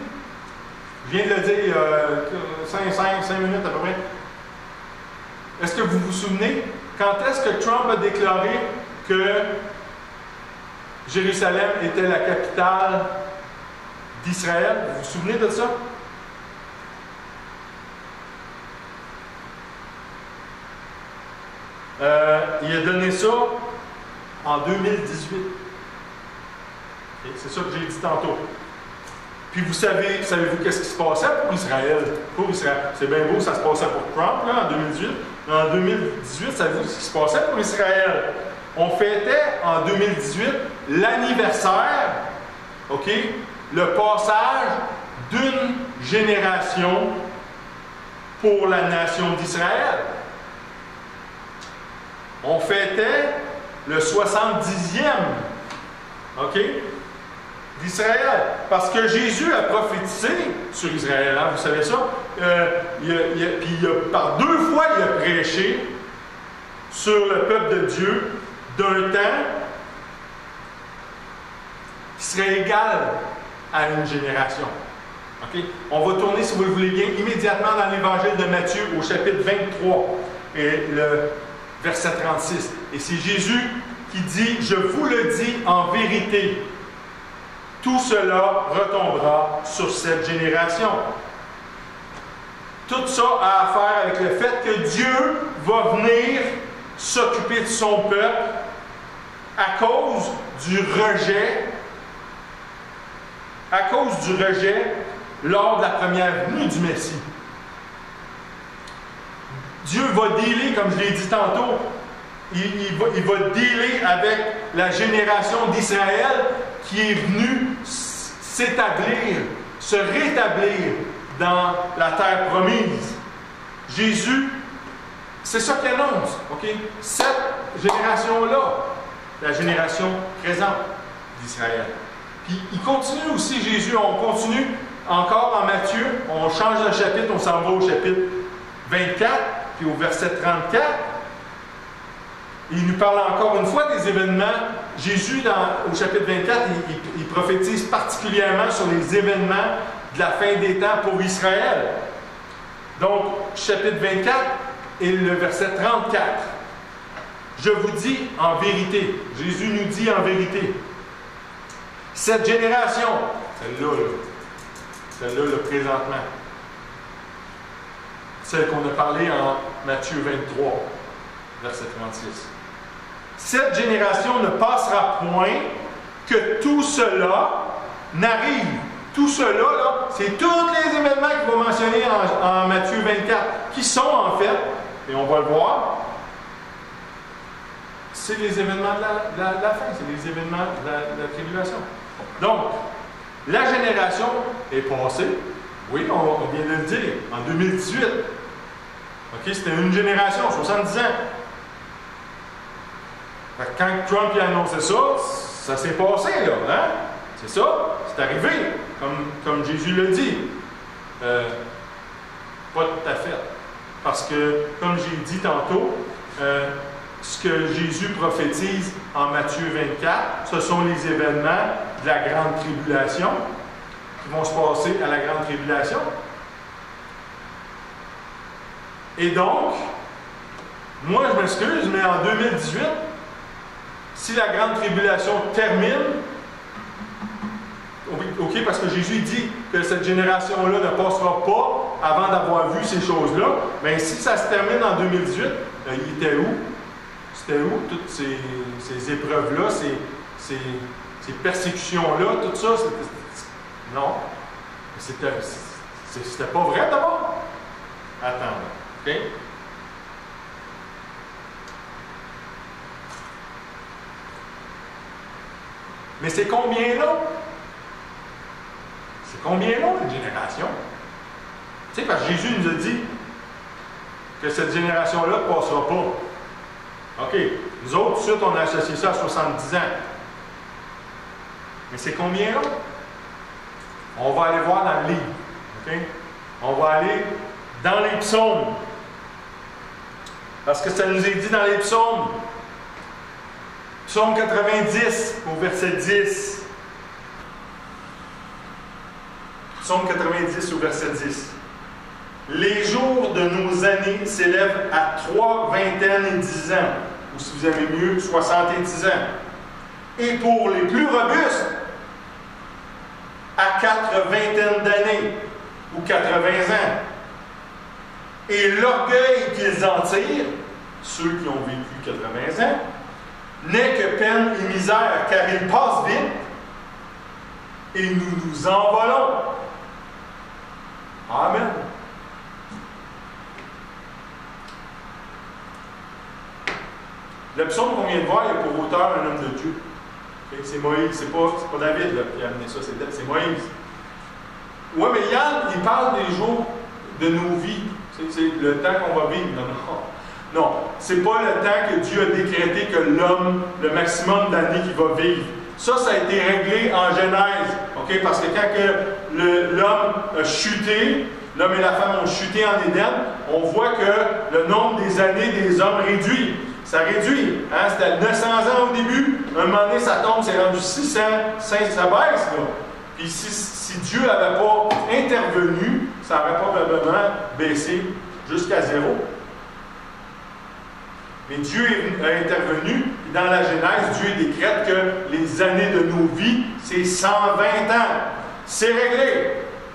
Je viens de le dire il y a 5 minutes à peu près. Est-ce que vous vous souvenez? Quand est-ce que Trump a déclaré que Jérusalem était la capitale d'Israël? Vous vous souvenez de ça? Il a donné ça en 2018. Okay, c'est ça que j'ai dit tantôt. Puis savez-vous qu'est-ce qui se passait pour Israël? Pour Israël. C'est bien beau, ça se passait pour Trump là, en 2018. Mais en 2018, savez-vous ce qui se passait pour Israël? On fêtait en 2018 l'anniversaire, OK, le passage d'une génération pour la nation d'Israël. On fêtait le 70e, OK, d'Israël. Parce que Jésus a prophétisé sur Israël, hein, vous savez ça? Par 2 fois, il a prêché sur le peuple de Dieu d'un temps qui serait égal à une génération. Okay? On va tourner, si vous le voulez bien, immédiatement dans l'Évangile de Matthieu au chapitre 23 et le verset 36. Et c'est Jésus qui dit « Je vous le dis en vérité, tout cela retombera sur cette génération. » Tout ça a à faire avec le fait que Dieu va venir s'occuper de son peuple à cause du rejet lors de la première venue du Messie. Dieu va dealer, comme je l'ai dit tantôt, il va dealer avec la génération d'Israël qui est venue s'établir, se rétablir dans la terre promise. Jésus, c'est ça qu'il annonce, OK? Cette génération-là, la génération présente d'Israël. Puis il continue aussi, Jésus, on continue encore en Matthieu, on change de chapitre, on s'en va au chapitre 24, puis au verset 34. Il nous parle encore une fois des événements. Jésus, au chapitre 24, il prophétise particulièrement sur les événements de la fin des temps pour Israël. Donc, chapitre 24 et le verset 34. Je vous dis en vérité, Jésus nous dit en vérité, cette génération, celle-là, présentement, celle qu'on a parlé en Matthieu 23, verset 36. Cette génération ne passera point que tout cela n'arrive. Tout cela, là, c'est tous les événements qu'il va mentionner en Matthieu 24, qui sont en fait, et on va le voir, c'est les événements de la fin, c'est les événements de la tribulation. Donc, la génération est passée, oui, on vient de le dire, en 2018. OK, c'était une génération, 70 ans. Fait que quand Trump a annoncé ça, ça s'est passé, là, hein? C'est ça, c'est arrivé, comme Jésus le dit. Pas tout à fait. Parce que, comme j'ai dit tantôt, ce que Jésus prophétise en Matthieu 24, ce sont les événements de la grande tribulation qui vont se passer à la grande tribulation. Et donc, moi je m'excuse, mais en 2018, si la grande tribulation termine, OK, parce que Jésus dit que cette génération-là ne passera pas avant d'avoir vu ces choses-là, mais si ça se termine en 2018, il était où? C'était où toutes ces épreuves-là, ces persécutions-là, tout ça? Non. C'était pas vrai d'abord? Attends. OK? Mais c'est combien là? C'est combien là, une génération? Tu sais, parce que Jésus nous a dit que cette génération-là ne passera pas. OK. Nous autres, tout de suite, on a associé ça à 70 ans. Mais c'est combien là? On va aller voir dans le livre. OK? On va aller dans les psaumes. Parce que ça nous est dit dans les psaumes. Psaume 90, au verset 10. Psaume 90, au verset 10. Les jours de nos années s'élèvent à 3 vingtaines et 10 ans, ou si vous avez mieux, 70 ans. Et pour les plus robustes, à 4 vingtaines d'années, ou 80 ans. Et l'orgueil qu'ils en tirent, ceux qui ont vécu 80 ans, n'est que peine et misère, car ils passent vite. et nous nous envolons. Amen. Le psaume qu'on vient de voir, il y a pour auteur un homme de Dieu. Okay? C'est Moïse, c'est pas David là, qui a amené ça, c'est Moïse. Oui, mais Yann, il parle des jours de nos vies. C'est le temps qu'on va vivre. Non, c'est pas le temps que Dieu a décrété que l'homme, le maximum d'années qu'il va vivre. Ça a été réglé en Genèse. Okay? Parce que quand l'homme a chuté, l'homme et la femme ont chuté en Éden, on voit que le nombre des années des hommes réduit. Ça réduit. Hein? C'était 900 ans au début. À un moment donné, ça tombe, c'est rendu 600, ça baisse. Là. Puis si Dieu n'avait pas intervenu, ça n'aurait probablement baissé jusqu'à 0. Mais Dieu a intervenu, et dans la Genèse, Dieu décrète que les années de nos vies, c'est 120 ans. C'est réglé.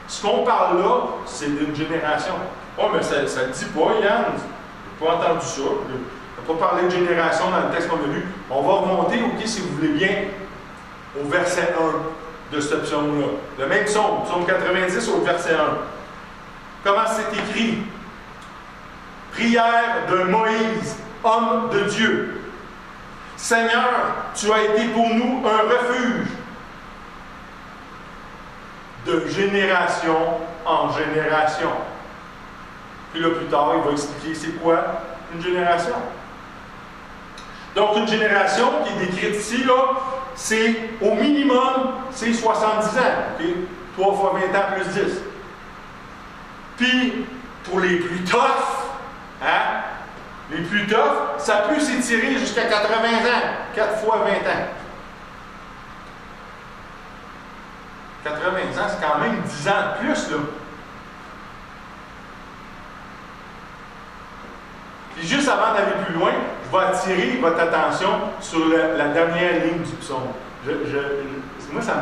Ce qu'on parle là, c'est d'une génération. Oh, mais ça ne dit pas, Yann. Je n'ai pas entendu ça. On ne va pas parler de génération dans le texte qu'on a lu. On va remonter, OK, si vous voulez bien, au verset 1 de ce psaume-là. Le même psaume, psaume 90 au verset 1. Comment c'est écrit? Prière de Moïse, homme de Dieu. Seigneur, tu as été pour nous un refuge de génération en génération. Puis là, plus tard, il va expliquer c'est quoi une génération. Donc, une génération qui est décrite ici, là, c'est au minimum, c'est 70 ans. Okay? 3 fois 20 ans plus 10. Puis, pour les plus toughs, hein, les plus toughs, ça peut s'étirer jusqu'à 80 ans. 4 fois 20 ans. 80 ans, c'est quand même 10 ans de plus, là. Puis juste avant d'aller plus loin, je vais attirer votre attention sur la dernière ligne du psaume. Moi, ça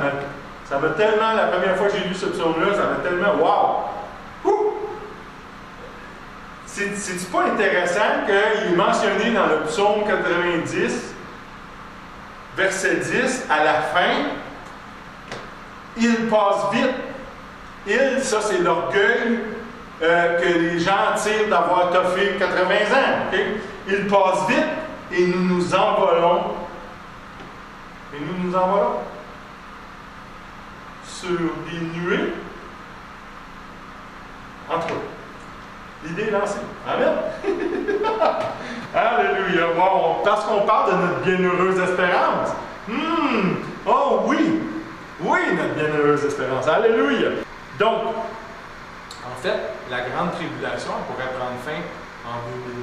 m'a tellement, la première fois que j'ai lu ce psaume-là, ça m'a tellement, wow! C'est pas intéressant qu'il est mentionné dans le psaume 90, verset 10, à la fin, il passe vite. Il, ça c'est l'orgueil que les gens tirent d'avoir toffé 80 ans. Okay? Il passe vite et nous nous envolons. Et nous nous envolons sur des nuées entre eux. L'idée est lancée. Amen. Alléluia. Wow. Parce qu'on parle de notre bienheureuse espérance. Oh oui. Oui, notre bienheureuse espérance. Alléluia. Donc, en fait, la grande tribulation pourrait prendre fin en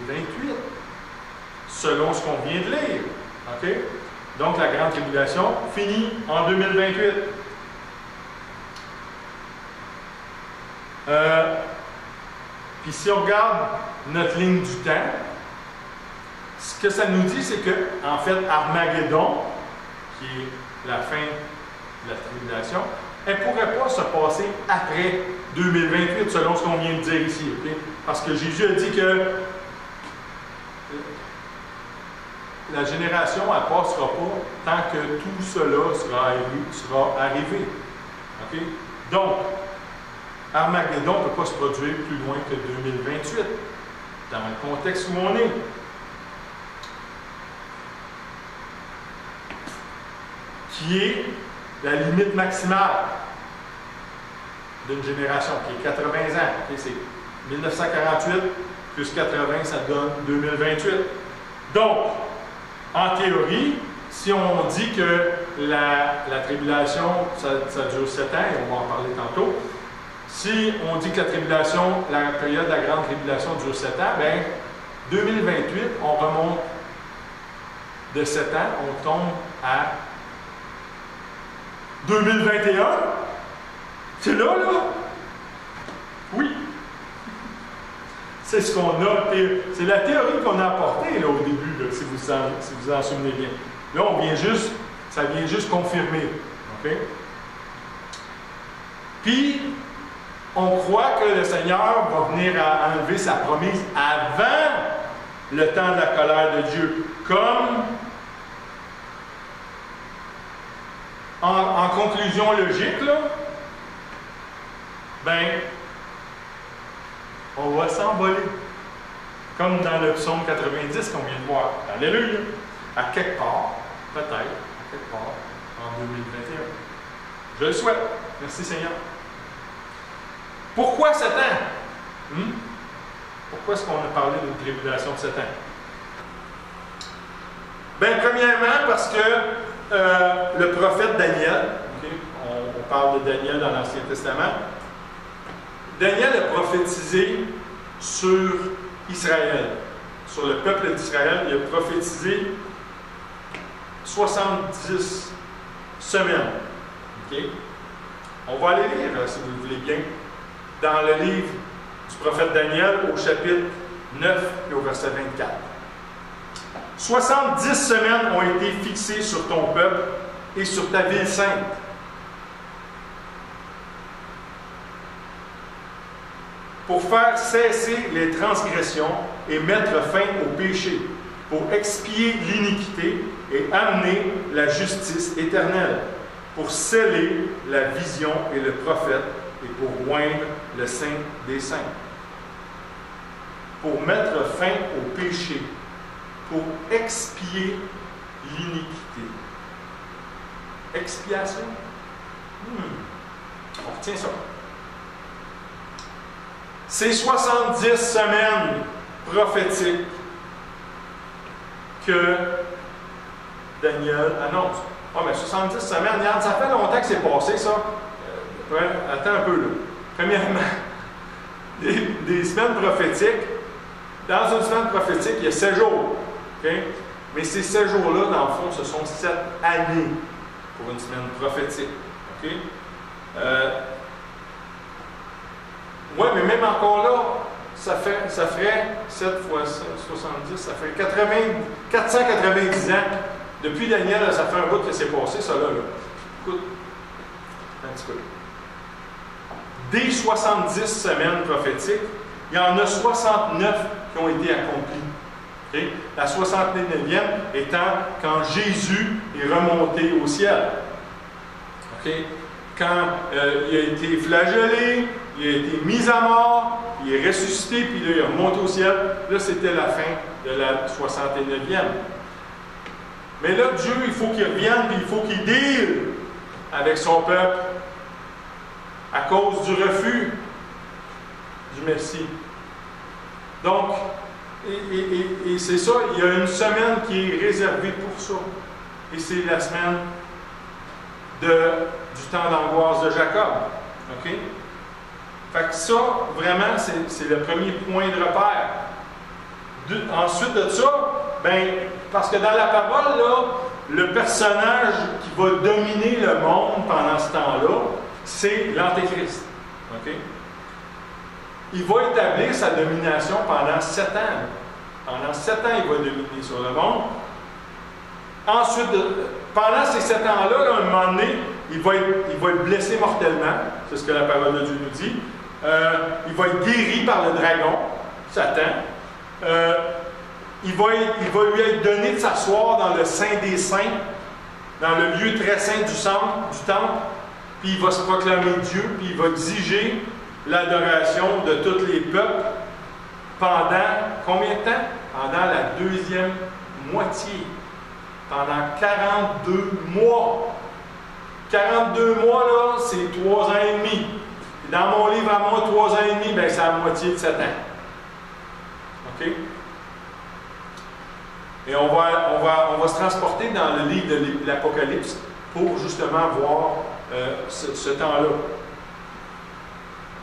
2028, selon ce qu'on vient de lire. OK? Donc, la grande tribulation finit en 2028. Puis si on regarde notre ligne du temps, ce que ça nous dit, c'est que, en fait, Armageddon, qui est la fin de la tribulation, elle ne pourrait pas se passer après 2028, selon ce qu'on vient de dire ici. Okay? Parce que Jésus a dit que la génération, elle ne passera pas tant que tout cela sera arrivé. Okay? Donc, Armageddon ne peut pas se produire plus loin que 2028, dans le contexte où on est. Qui est la limite maximale d'une génération, qui est 80 ans. Okay? C'est 1948 plus 80, ça donne 2028. Donc, en théorie, si on dit que la tribulation, ça dure 7 ans, et on va en parler tantôt, si on dit que la période de la grande tribulation dure 7 ans, bien, 2028, on remonte de 7 ans, on tombe à 2021. C'est là? Oui. C'est ce qu'on a. C'est la théorie qu'on a apportée là, au début, là, si vous en souvenez bien. Là, ça vient juste confirmer. OK? Puis, on croit que le Seigneur va venir à enlever sa promise avant le temps de la colère de Dieu. Comme en conclusion logique, là, ben, on va s'envoler. Comme dans le psaume 90 qu'on vient de voir. Alléluia! À quelque part, peut-être, à quelque part, en 2021. Je le souhaite. Merci Seigneur. Pourquoi 7 ans? Pourquoi est-ce qu'on a parlé d'une tribulation de 7 ans? Bien, premièrement, parce que le prophète Daniel, okay, on parle de Daniel dans l'Ancien Testament, Daniel a prophétisé sur Israël, sur le peuple d'Israël. Il a prophétisé 70 semaines. Okay? On va aller lire, si vous le voulez bien, dans le livre du prophète Daniel, au chapitre 9 et au verset 24. 70 semaines ont été fixées sur ton peuple et sur ta ville sainte. Pour faire cesser les transgressions et mettre fin au péché, pour expier l'iniquité et amener la justice éternelle, pour sceller la vision et le prophète et pour oindre le saint des saints, pour mettre fin au péché, pour expier l'iniquité. Expiation? On retient ça. Ces 70 semaines prophétiques que Daniel annonce. Ah, mais 70 semaines, regarde, ça fait longtemps que c'est passé, ça. Attends un peu, là. Premièrement, des semaines prophétiques. Dans une semaine prophétique, il y a 7 jours. Okay? Mais ces 7 jours-là, dans le fond, ce sont 7 années pour une semaine prophétique. Okay? Oui, mais même encore là, ça ferait 7 fois 70, ça fait 490 ans. Depuis Daniel, ça fait un bout que c'est passé, ça là. Écoute, un petit peu. Des 70 semaines prophétiques, il y en a 69 qui ont été accomplies. Okay? La 69e étant quand Jésus est remonté au ciel. Okay? Quand il a été flagellé, il a été mis à mort, il est ressuscité, puis là, il est remonté au ciel. Là, c'était la fin de la 69e. Mais là, Dieu, il faut qu'il revienne, puis il faut qu'il deal avec son peuple à cause du refus du Messie. Donc, et c'est ça, il y a une semaine qui est réservée pour ça. Et c'est la semaine du temps d'angoisse de Jacob. OK? Fait que ça, vraiment, c'est le premier point de repère. Ensuite de ça, ben, parce que dans la parole, là, le personnage qui va dominer le monde pendant ce temps-là, c'est l'Antéchrist. OK? Il va établir sa domination pendant 7 ans. Pendant 7 ans, il va dominer sur le monde. Ensuite, pendant ces 7 ans-là, à un moment donné, il va être blessé mortellement. C'est ce que la parole de Dieu nous dit. Il va être guéri par le dragon, Satan. Il va lui être donné de s'asseoir dans le Saint des Saints, dans le lieu très saint du temple, puis il va se proclamer Dieu, puis il va exiger l'adoration de tous les peuples pendant combien de temps? Pendant la deuxième moitié. Pendant 42 mois. 42 mois, là, c'est 3 ans et demi. Dans mon livre à moi, 3 ans et demi, ben, c'est la moitié de 7 ans. OK? Et on va se transporter dans le livre de l'Apocalypse pour justement voir ce temps-là.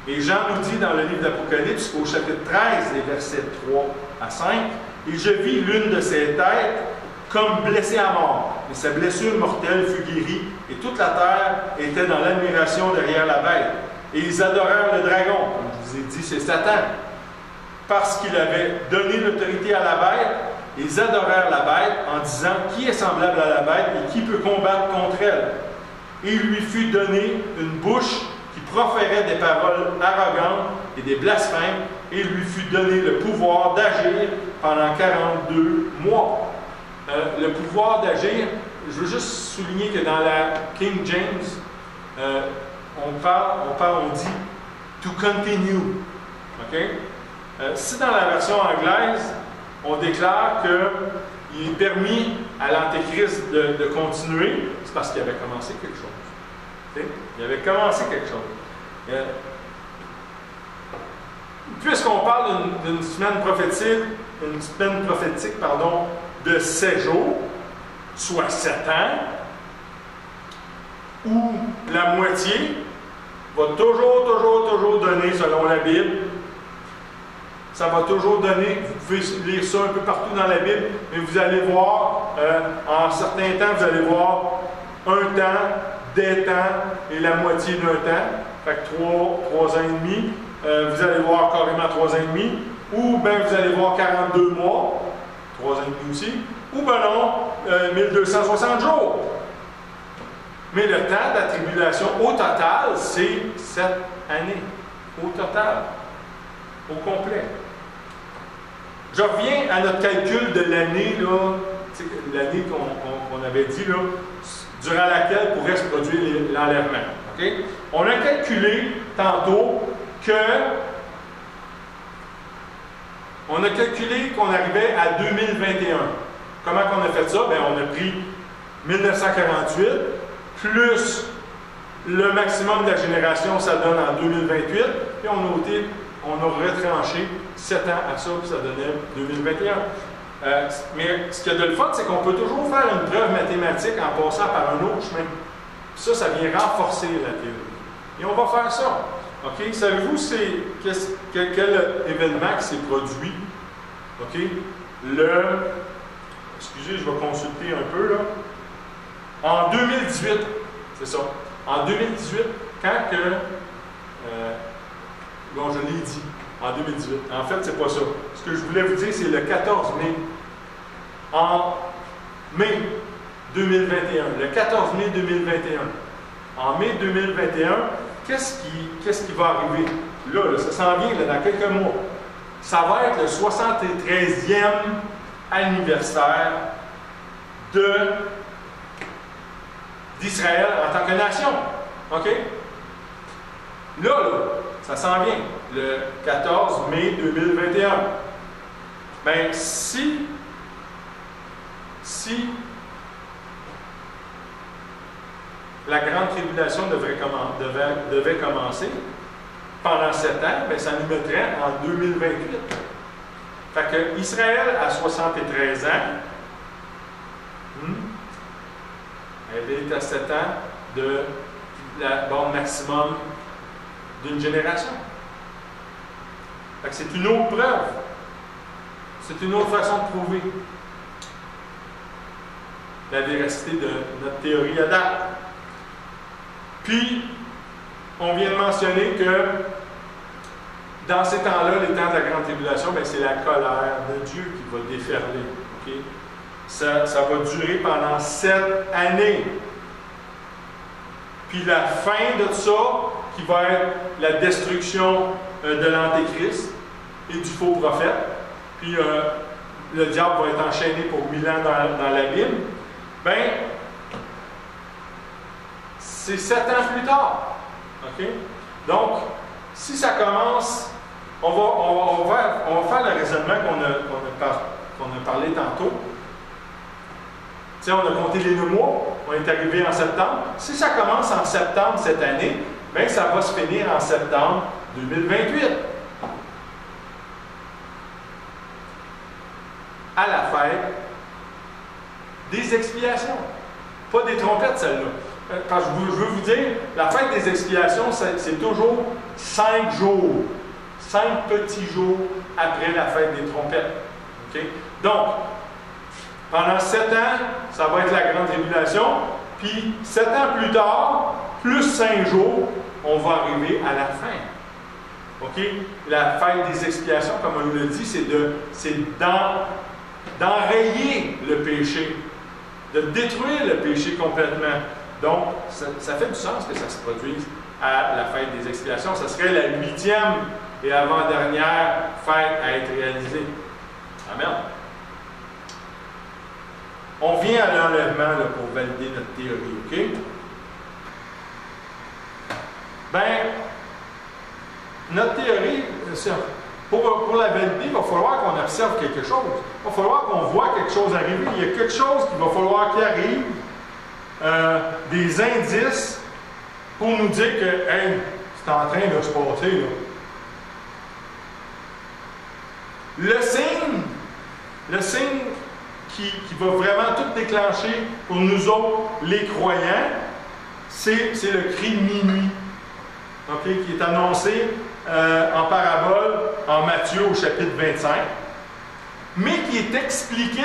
Et Jean nous dit dans le livre d'Apocalypse, au chapitre 13, les versets 3 à 5, « Et je vis l'une de ses têtes comme blessée à mort. Et sa blessure mortelle fut guérie, et toute la terre était dans l'admiration derrière la bête. Et ils adorèrent le dragon. » Comme je vous ai dit, c'est Satan. Parce qu'il avait donné l'autorité à la bête, ils adorèrent la bête en disant « Qui est semblable à la bête et qui peut combattre contre elle? » Et il lui fut donné une bouche qui proférait des paroles arrogantes et des blasphèmes, et il lui fut donné le pouvoir d'agir pendant 42 mois. Le pouvoir d'agir, je veux juste souligner que dans la King James, on dit to continue. Okay? Si dans la version anglaise, on déclare qu'il est permis à l'Antéchrist de continuer, c'est parce qu'il avait commencé quelque chose. Okay? Il avait commencé quelque chose. Puisqu'on parle d'une semaine prophétique, de 7 jours, soit 7 ans, où la moitié va toujours donner, selon la Bible, ça va toujours donner, vous pouvez lire ça un peu partout dans la Bible, mais vous allez voir, en certains temps, vous allez voir un temps, des temps et la moitié d'un temps, fait que 3 ans et demi, vous allez voir carrément 3 ans et demi, ou bien vous allez voir 42 mois, 3 ans et demi aussi, ou bien non, 1260 jours. Mais le temps de la tribulation, au total, c'est 7 années. Au total. Au complet. Je reviens à notre calcul de l'année, l'année qu'on avait dit, là, durant laquelle pourrait se produire l'enlèvement. Okay? On a calculé tantôt qu'on arrivait à 2021. Comment qu'on a fait ça? Bien, on a pris 1948, plus le maximum de la génération, ça donne en 2028, puis on a retranché 7 ans à ça, puis ça donnait 2021. Mais ce qu'il y a de le fun, c'est qu'on peut toujours faire une preuve mathématique en passant par un autre chemin. Ça vient renforcer la théorie. Et on va faire ça. OK? Savez-vous quel événement qui s'est produit? OK? Excusez, je vais consulter un peu, là. En 2018, c'est ça. En 2018, quand que... bon, je l'ai dit, en 2018. En fait, c'est pas ça. Ce que je voulais vous dire, c'est le 14 mai. En mai 2021. Le 14 mai 2021. En mai 2021, qu'est-ce qui va arriver? Là, ça s'en vient dans quelques mois. Ça va être le 73e anniversaire d'Israël en tant que nation. OK? Là, ça s'en vient. Le 14 mai 2021. Bien, si la grande tribulation devait commencer pendant 7 ans, bien, ça nous mettrait en 2028. Fait que Israël a 73 ans. Elle est à 7 ans de la borne maximum d'une génération. Fait que c'est une autre preuve. C'est une autre façon de prouver la véracité de notre théorie à date. Puis, on vient de mentionner que dans ces temps-là, les temps de la grande tribulation, c'est la colère de Dieu qui va déferler. Okay? Ça va durer pendant 7 années. Puis la fin de ça, qui va être la destruction de l'Antéchrist et du faux prophète. Puis le diable va être enchaîné pour 1000 ans dans l'abîme. Bien, c'est 7 ans plus tard. OK? Donc, si ça commence, on va faire le raisonnement qu'on a parlé tantôt. Tu sais, on a compté les 2 mois, on est arrivé en septembre. Si ça commence en septembre cette année, bien, ça va se finir en septembre 2028. À la fête des expiations. Pas des trompettes, celle-là. Quand je veux vous dire, la fête des expiations, c'est toujours 5 jours. 5 petits jours après la fête des trompettes. Okay? Donc, pendant 7 ans, ça va être la grande tribulation. Puis, 7 ans plus tard, plus 5 jours, on va arriver à la fin. OK? La fête des expiations, comme on le dit, c'est d'enrayer le péché, de détruire le péché complètement. Donc, ça fait du sens que ça se produise à la fête des expiations. Ça serait la 8e et avant-dernière fête à être réalisée. Amen. On vient à l'enlèvement pour valider notre théorie, OK? Ben, notre théorie, pour la valider, il va falloir qu'on observe quelque chose. Il va falloir qu'on voit quelque chose arriver. Il y a quelque chose qu'il va falloir qu'il arrive, des indices pour nous dire que, hey, c'est en train de se passer, là. Le signe qui va vraiment tout déclencher pour nous autres, les croyants, c'est le cri de minuit, okay, qui est annoncé en parabole en Matthieu au chapitre 25, mais qui est expliqué,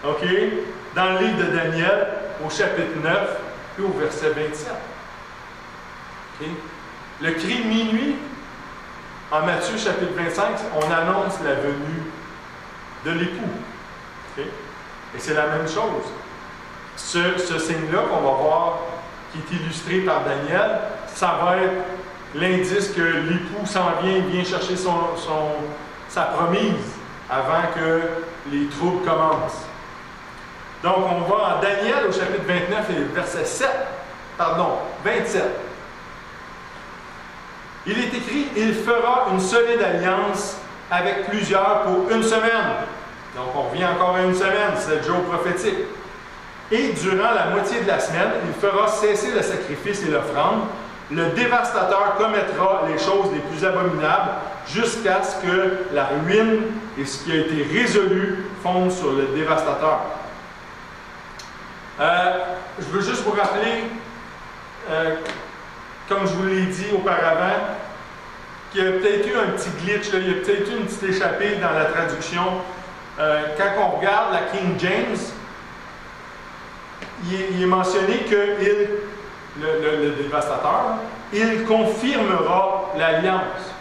okay, dans le livre de Daniel au chapitre 9 et au verset 27. Okay. Le cri de minuit, en Matthieu chapitre 25, on annonce la venue de l'époux. Okay? Et c'est la même chose. Ce signe-là qu'on va voir, qui est illustré par Daniel, ça va être l'indice que l'époux s'en vient chercher sa promise avant que les troubles commencent. Donc, on va en Daniel au chapitre 29 et verset 27. Il est écrit, « Il fera une solide alliance avec plusieurs pour une semaine. » Donc, on revient encore à une semaine, 7 jours prophétiques. « Et durant la moitié de la semaine, il fera cesser le sacrifice et l'offrande. Le dévastateur commettra les choses les plus abominables jusqu'à ce que la ruine et ce qui a été résolu fondent sur le dévastateur. » Je veux juste vous rappeler, comme je vous l'ai dit auparavant, qu'il y a peut-être eu un petit glitch, là, il y a peut-être eu une petite échappée dans la traduction. Quand on regarde la King James, il est mentionné que le dévastateur, il confirmera l'alliance.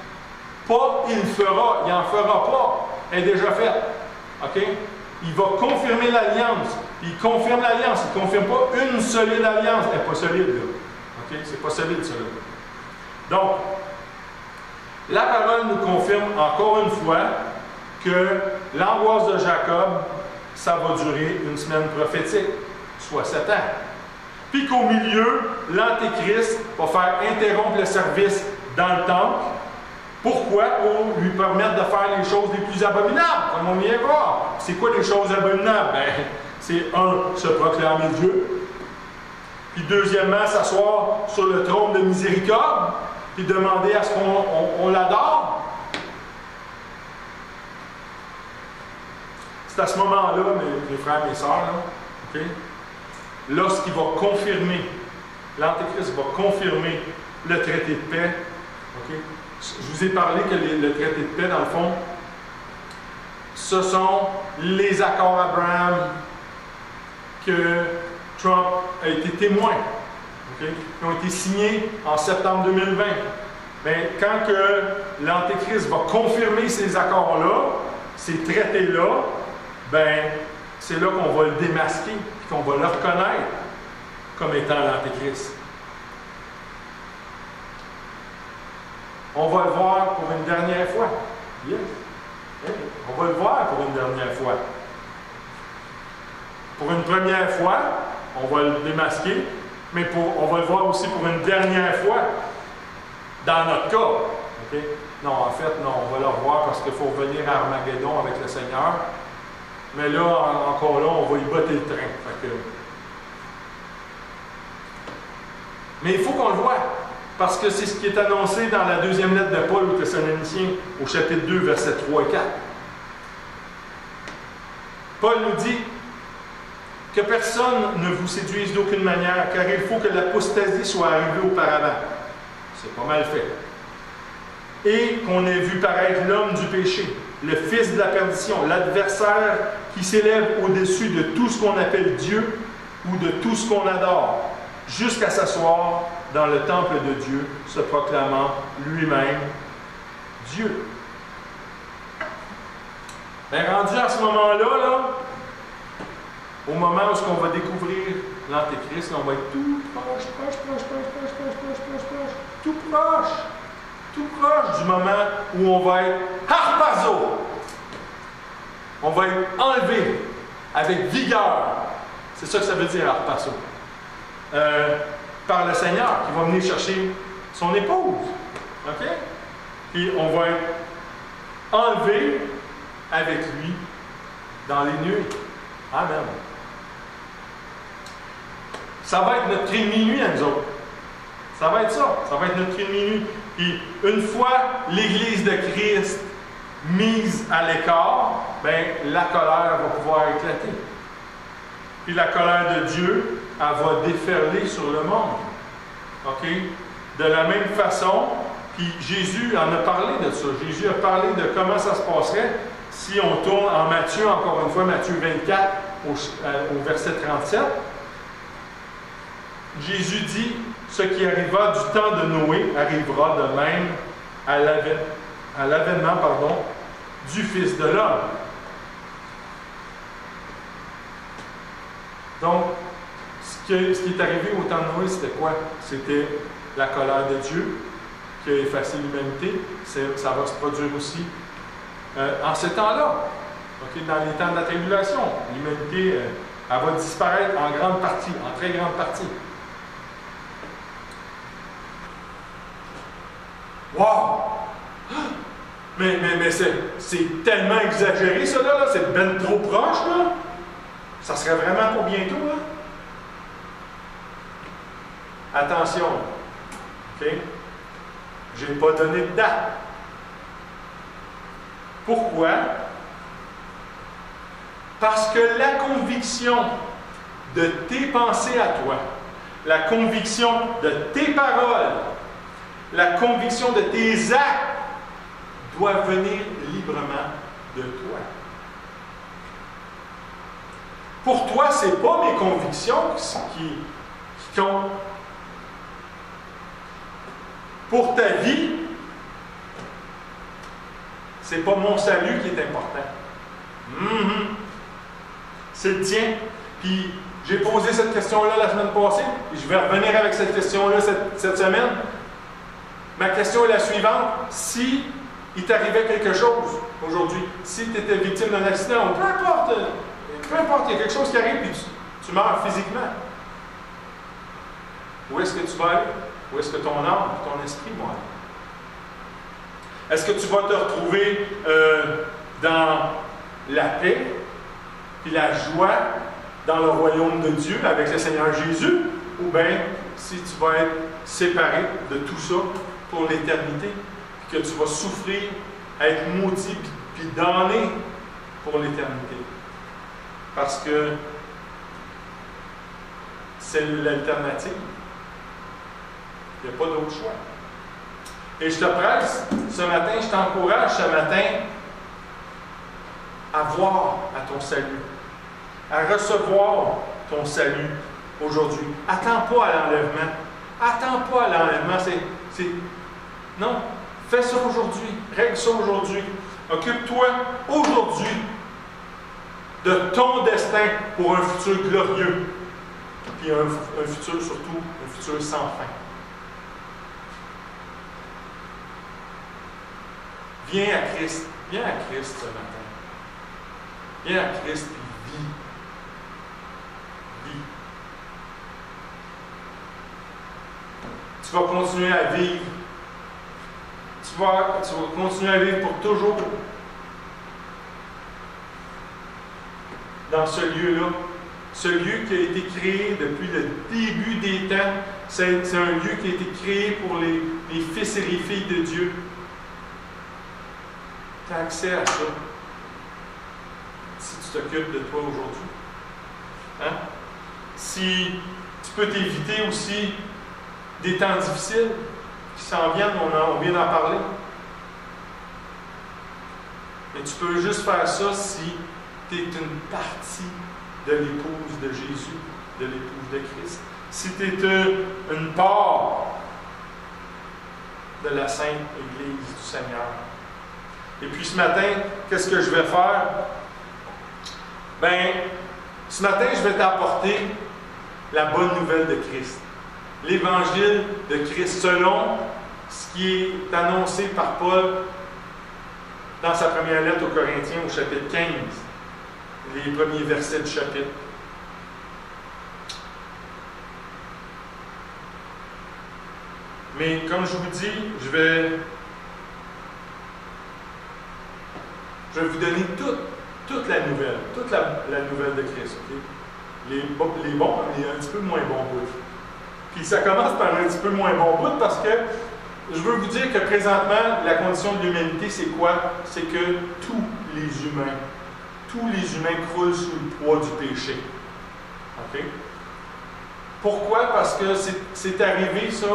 Pas il fera, il n'en fera pas. Elle est déjà faite. OK? Il va confirmer l'alliance. Il confirme l'alliance. Il ne confirme pas une solide alliance. Elle n'est pas solide, là. OK? C'est pas solide, ça, là. Donc, la parole nous confirme encore une fois que l'angoisse de Jacob, ça va durer une semaine prophétique, soit 7 ans. Puis qu'au milieu, l'Antéchrist va faire interrompre le service dans le temple. Pourquoi? Pour lui permettre de faire les choses les plus abominables, comme on vient voir. C'est quoi les choses abominables? Ben, c'est se proclamer Dieu. Puis deuxièmement, s'asseoir sur le trône de miséricorde, puis demander à ce qu'on l'adore. C'est à ce moment-là, mes frères et mes sœurs, là, okay, lorsqu'il va confirmer, l'Antéchrist va confirmer le traité de paix. Okay? Je vous ai parlé que le traité de paix, dans le fond, ce sont les accords Abraham que Trump a été témoin, okay, qui ont été signés en septembre 2020. Mais quand que l'Antéchrist va confirmer ces accords-là, ces traités-là, ben, c'est là qu'on va le démasquer et qu'on va le reconnaître comme étant l'Antéchrist. On va le voir pour une dernière fois. Yes. On va le voir pour une dernière fois. Pour une première fois, on va le démasquer, mais on va le voir aussi pour une dernière fois, dans notre cas. Okay? Non, en fait, non, on va le revoir parce qu'il faut venir à Armageddon avec le Seigneur. Mais là, encore là, on va y botter le train. Fait que... Mais il faut qu'on le voie, parce que c'est ce qui est annoncé dans la deuxième lettre de Paul aux Thessaloniciens, au chapitre 2, versets 3 et 4. Paul nous dit que personne ne vous séduise d'aucune manière, car il faut que l'apostasie soit arrivée auparavant. C'est pas mal fait. Et qu'on ait vu paraître l'homme du péché, le fils de la perdition, l'adversaire qui s'élève au-dessus de tout ce qu'on appelle Dieu ou de tout ce qu'on adore, jusqu'à s'asseoir dans le temple de Dieu, se proclamant lui-même Dieu. Bien, rendu à ce moment-là, là, au moment où on va découvrir l'Antéchrist, on va être tout proche, tout proche du moment où on va être harpazo. On va être enlevé avec vigueur. C'est ça que ça veut dire, harpazo. Par le Seigneur, qui va venir chercher son épouse. OK? Puis on va être enlevé avec lui dans les nuées. Amen. Ça va être notre cri de minuit à nous autres. Ça va être ça. Ça va être notre cri de minuit. Puis une fois l'Église de Christ mise à l'écart, ben, la colère va pouvoir éclater. Puis la colère de Dieu, elle va déferler sur le monde. OK? De la même façon, puis Jésus en a parlé de ça. Jésus a parlé de comment ça se passerait si on tourne en Matthieu, encore une fois, Matthieu 24, au verset 37. Jésus dit, ce qui arriva du temps de Noé arrivera de même à l'avènement, du Fils de l'homme. Donc, ce qui est arrivé au temps de Noé, c'était quoi? C'était la colère de Dieu qui a effacé l'humanité. Ça va se produire aussi en ces temps-là. Okay? Dans les temps de la tribulation, l'humanité elle va disparaître en grande partie, en très grande partie. Wow! Mais c'est tellement exagéré, ça, là. C'est ben trop proche, là. Ça serait vraiment pour bientôt, là. Attention. OK? Je n'ai pas donné de date. Pourquoi? Parce que la conviction de tes pensées à toi, la conviction de tes paroles, la conviction de tes actes doit venir librement de toi. Pour toi, ce n'est pas mes convictions qui comptent. Pour ta vie, ce n'est pas mon salut qui est important. C'est le tien. Puis, j'ai posé cette question-là la semaine passée, et je vais revenir avec cette question-là cette semaine. Ma question est la suivante. Si il t'arrivait quelque chose aujourd'hui, si tu étais victime d'un accident, ou peu importe, il y a quelque chose qui arrive et tu meurs physiquement, où est-ce que tu vas aller? Où est-ce que ton âme et ton esprit vont aller? Est-ce que tu vas te retrouver dans la paix et la joie dans le royaume de Dieu avec le Seigneur Jésus? Ou bien si tu vas être séparé de tout ça pour l'éternité, que tu vas souffrir, être maudit puis damné pour l'éternité. Parce que c'est l'alternative. Il n'y a pas d'autre choix. Et je te presse, ce matin, je t'encourage ce matin à voir à ton salut, à recevoir ton salut aujourd'hui. Attends pas à l'enlèvement. Attends pas à l'enlèvement. Non, fais ça aujourd'hui. Règle ça aujourd'hui. Occupe-toi aujourd'hui de ton destin pour un futur glorieux. Puis un futur surtout, un futur sans fin. Viens à Christ. Viens à Christ ce matin. Viens à Christ et vis. Vis. Tu vas continuer à vivre. Tu vas continuer à vivre pour toujours dans ce lieu-là. Ce lieu qui a été créé depuis le début des temps. C'est un lieu qui a été créé pour les fils et les filles de Dieu. Tu as accès à ça si tu t'occupes de toi aujourd'hui. Hein? Si tu peux t'éviter aussi des temps difficiles qui s'en viennent, on vient d'en parler. Mais tu peux juste faire ça si tu es une partie de l'épouse de Jésus, de l'épouse de Christ. Si tu es une part de la Sainte Église du Seigneur. Et puis ce matin, qu'est-ce que je vais faire? Bien, ce matin, je vais t'apporter la bonne nouvelle de Christ. L'évangile de Christ selon ce qui est annoncé par Paul dans sa première lettre aux Corinthiens au chapitre 15. les premiers versets du chapitre. Mais comme je vous dis, je vais vous donner toute la nouvelle, la nouvelle de Christ. Okay? Les bons et un petit peu moins bons bouts. Puis ça commence par un petit peu moins bon bout parce que je veux vous dire que présentement, la condition de l'humanité, c'est quoi? C'est que tous les humains croulent sous le poids du péché. OK? Pourquoi? Parce que c'est arrivé ça,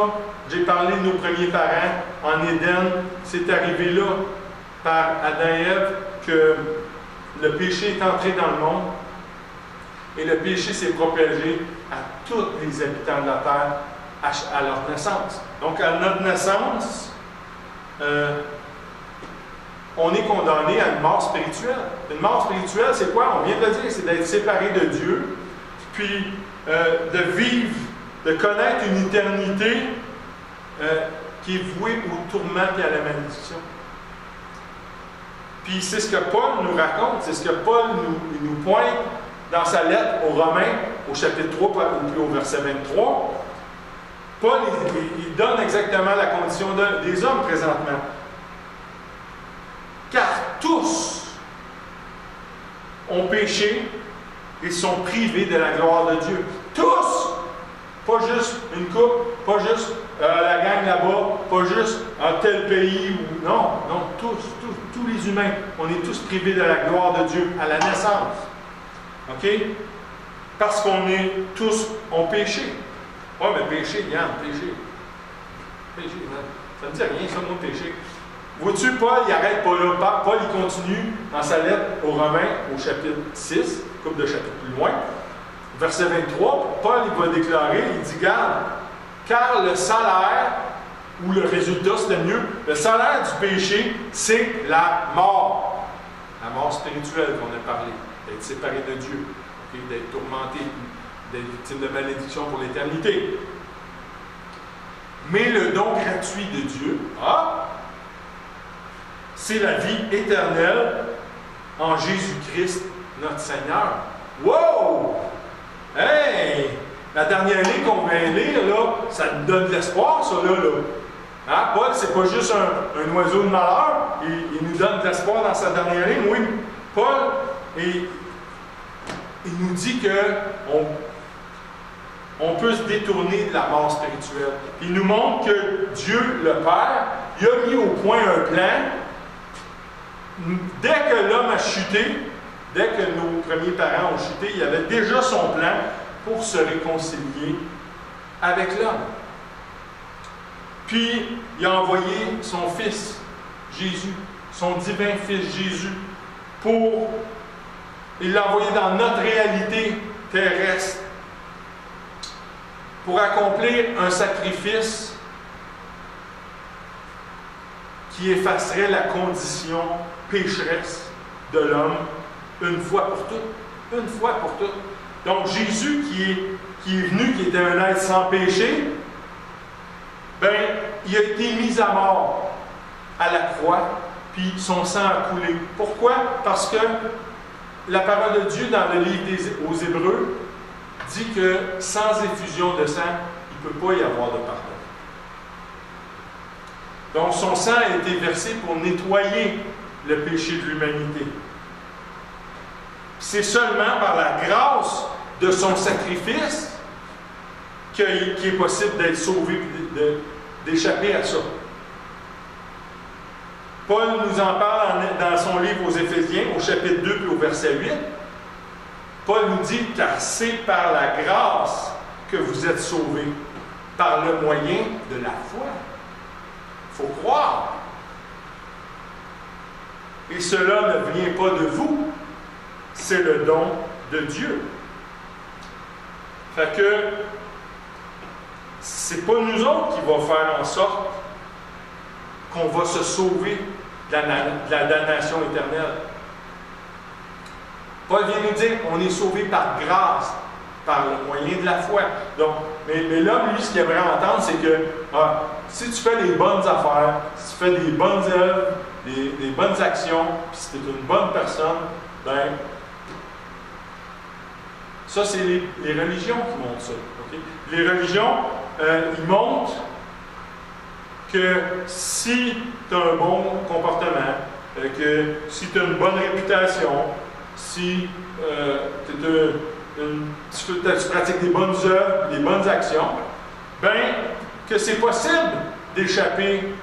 j'ai parlé de nos premiers parents en Éden, c'est arrivé là par Adam et Ève que le péché est entré dans le monde et le péché s'est propagé à tous les habitants de la terre à leur naissance. Donc à notre naissance, on est condamné à une mort spirituelle. Une mort spirituelle, c'est quoi? On vient de le dire, c'est d'être séparé de Dieu, puis de vivre, de connaître une éternité qui est vouée au tourment et à la malédiction. Puis c'est ce que Paul nous raconte, c'est ce que Paul nous pointe dans sa lettre aux Romains, au chapitre 3, puis au verset 23. Paul, il donne exactement la condition des hommes présentement. Car tous ont péché et sont privés de la gloire de Dieu. Tous! Pas juste une couple, pas juste la gang là-bas, pas juste un tel pays. Non, tous les humains. On est tous privés de la gloire de Dieu à la naissance. OK? Parce qu'on est tous ont péché. Oui, mais péché, Yann, péché. Péché, ça ne me dit rien, ça, mon péché. Vois-tu, Paul, il n'arrête pas là. Paul, il continue dans sa lettre aux Romains, au chapitre 6, couple de chapitres plus loin. Verset 23, Paul, il va déclarer, il dit, garde, car le salaire, ou le résultat, c'était mieux, le salaire du péché, c'est la mort. La mort spirituelle qu'on a parlé, d'être séparé de Dieu, okay, d'être tourmenté, d'être victime de malédiction pour l'éternité. Mais le don gratuit de Dieu, c'est la vie éternelle en Jésus-Christ, notre Seigneur. Wow! Hey! La dernière ligne qu'on vient lire, là, ça nous donne de l'espoir, ça, là. Hein? Paul, c'est pas juste un oiseau de malheur. Il nous donne de l'espoir dans sa dernière ligne. Oui, Paul, il nous dit qu'on peut se détourner de la mort spirituelle. Il nous montre que Dieu, le Père, il a mis au point un plan. Dès que l'homme a chuté, dès que nos premiers parents ont chuté, il y avait déjà son plan pour se réconcilier avec l'homme. Puis, il a envoyé son Fils, Jésus, son divin Fils Jésus, il l'a envoyé dans notre réalité terrestre, pour accomplir un sacrifice qui effacerait la condition pécheresse de l'homme une fois pour toutes. Une fois pour toutes. Donc Jésus qui est venu, qui était un être sans péché, il a été mis à mort à la croix, puis son sang a coulé. Pourquoi? Parce que la parole de Dieu dans le livre aux Hébreux dit que sans effusion de sang, il ne peut pas y avoir de pardon. Donc son sang a été versé pour nettoyer le péché de l'humanité. C'est seulement par la grâce de son sacrifice qu'il est possible d'être sauvé et d'échapper à ça. Paul nous en parle dans son livre aux Éphésiens, au chapitre 2 puis au verset 8. Paul nous dit, car c'est par la grâce que vous êtes sauvés, par le moyen de la foi. Il faut croire. Et cela ne vient pas de vous, c'est le don de Dieu. Fait que c'est pas nous autres qui va faire en sorte qu'on va se sauver de la damnation éternelle. Paul vient nous dire qu'on est sauvé par grâce, par le moyen de la foi. Donc, mais l'homme, lui, ce qu'il aimerait entendre, c'est que si tu fais les bonnes affaires, si tu fais des bonnes œuvres, des bonnes actions, puis si tu es une bonne personne, Ça, c'est les religions qui montrent ça. Okay? Les religions, ils montrent que si tu as un bon comportement, que si tu as une bonne réputation, si tu pratiques des bonnes œuvres, des bonnes actions, bien, que c'est possible d'échapper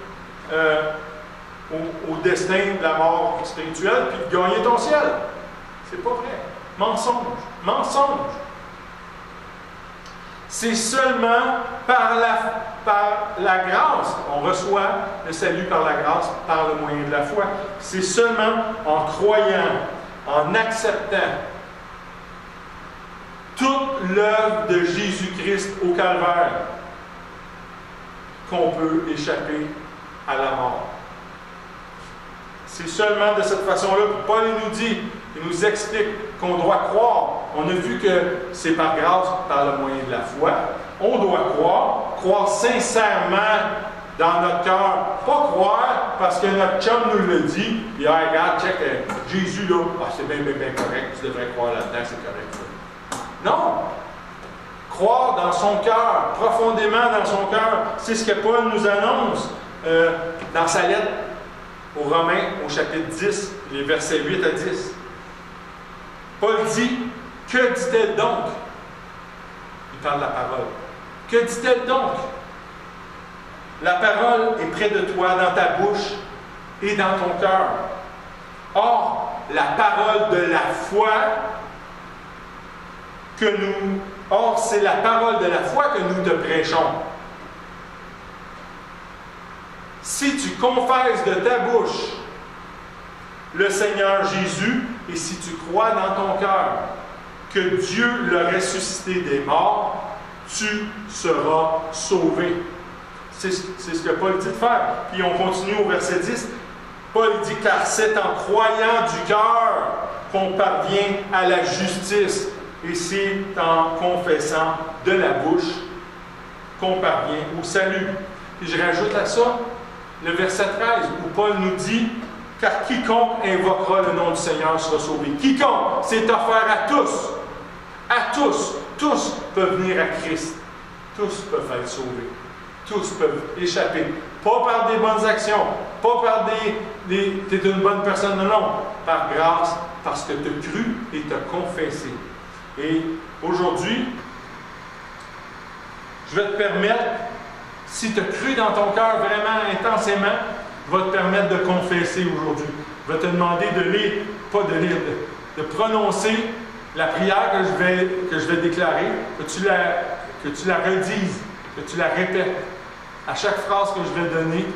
au destin de la mort spirituelle puis de gagner ton ciel. C'est pas vrai. Mensonge. Mensonge. C'est seulement par la grâce. On reçoit le salut par la grâce, par le moyen de la foi. C'est seulement en croyant, en acceptant toute l'œuvre de Jésus-Christ au calvaire qu'on peut échapper à la mort. C'est seulement de cette façon-là que Paul nous dit, il nous explique qu'on doit croire. On a vu que c'est par grâce, par le moyen de la foi. On doit croire sincèrement dans notre cœur. Pas croire parce que notre chum nous le dit, puis hey, regarde, check, Jésus là, c'est bien correct, tu devrais croire là-dedans, c'est correct. Non! Croire dans son cœur, profondément dans son cœur, c'est ce que Paul nous annonce dans sa lettre aux Romains, au chapitre 10, les versets 8 à 10. Paul dit, que dit-elle donc? Il parle de la parole. Que dit-elle donc? La parole est près de toi, dans ta bouche et dans ton cœur. Or, la parole de la foi c'est la parole de la foi que nous te prêchons. Si tu confesses de ta bouche le Seigneur Jésus, et si tu crois dans ton cœur que Dieu l'a ressuscité des morts, tu seras sauvé. C'est ce que Paul dit de faire. Puis on continue au verset 10. Paul dit, car c'est en croyant du cœur qu'on parvient à la justice, et c'est en confessant de la bouche qu'on parvient au salut. Et je rajoute à ça le verset 13, où Paul nous dit, car quiconque invoquera le nom du Seigneur sera sauvé. Quiconque, c'est offert à tous. À tous. Tous peuvent venir à Christ. Tous peuvent être sauvés. Tous peuvent échapper. Pas par des bonnes actions. Pas par t'es une bonne personne, non. Par grâce, parce que tu as cru et tu as confessé. Et aujourd'hui, je vais te permettre, si tu as cru dans ton cœur vraiment intensément, je vais te permettre de confesser aujourd'hui. Je vais te demander de lire, pas de lire, de prononcer la prière que je vais déclarer, que tu la redises, que tu la répètes. À chaque phrase que je vais donner,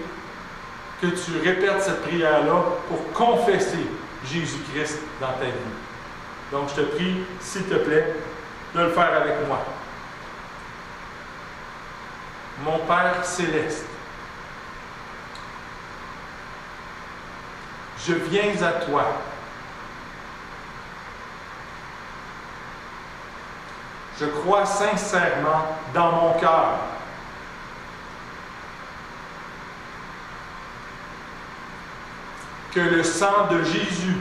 que tu répètes cette prière-là pour confesser Jésus-Christ dans ta vie. Donc, je te prie, s'il te plaît, de le faire avec moi. Mon Père céleste, je viens à toi. Je crois sincèrement dans mon cœur que le sang de Jésus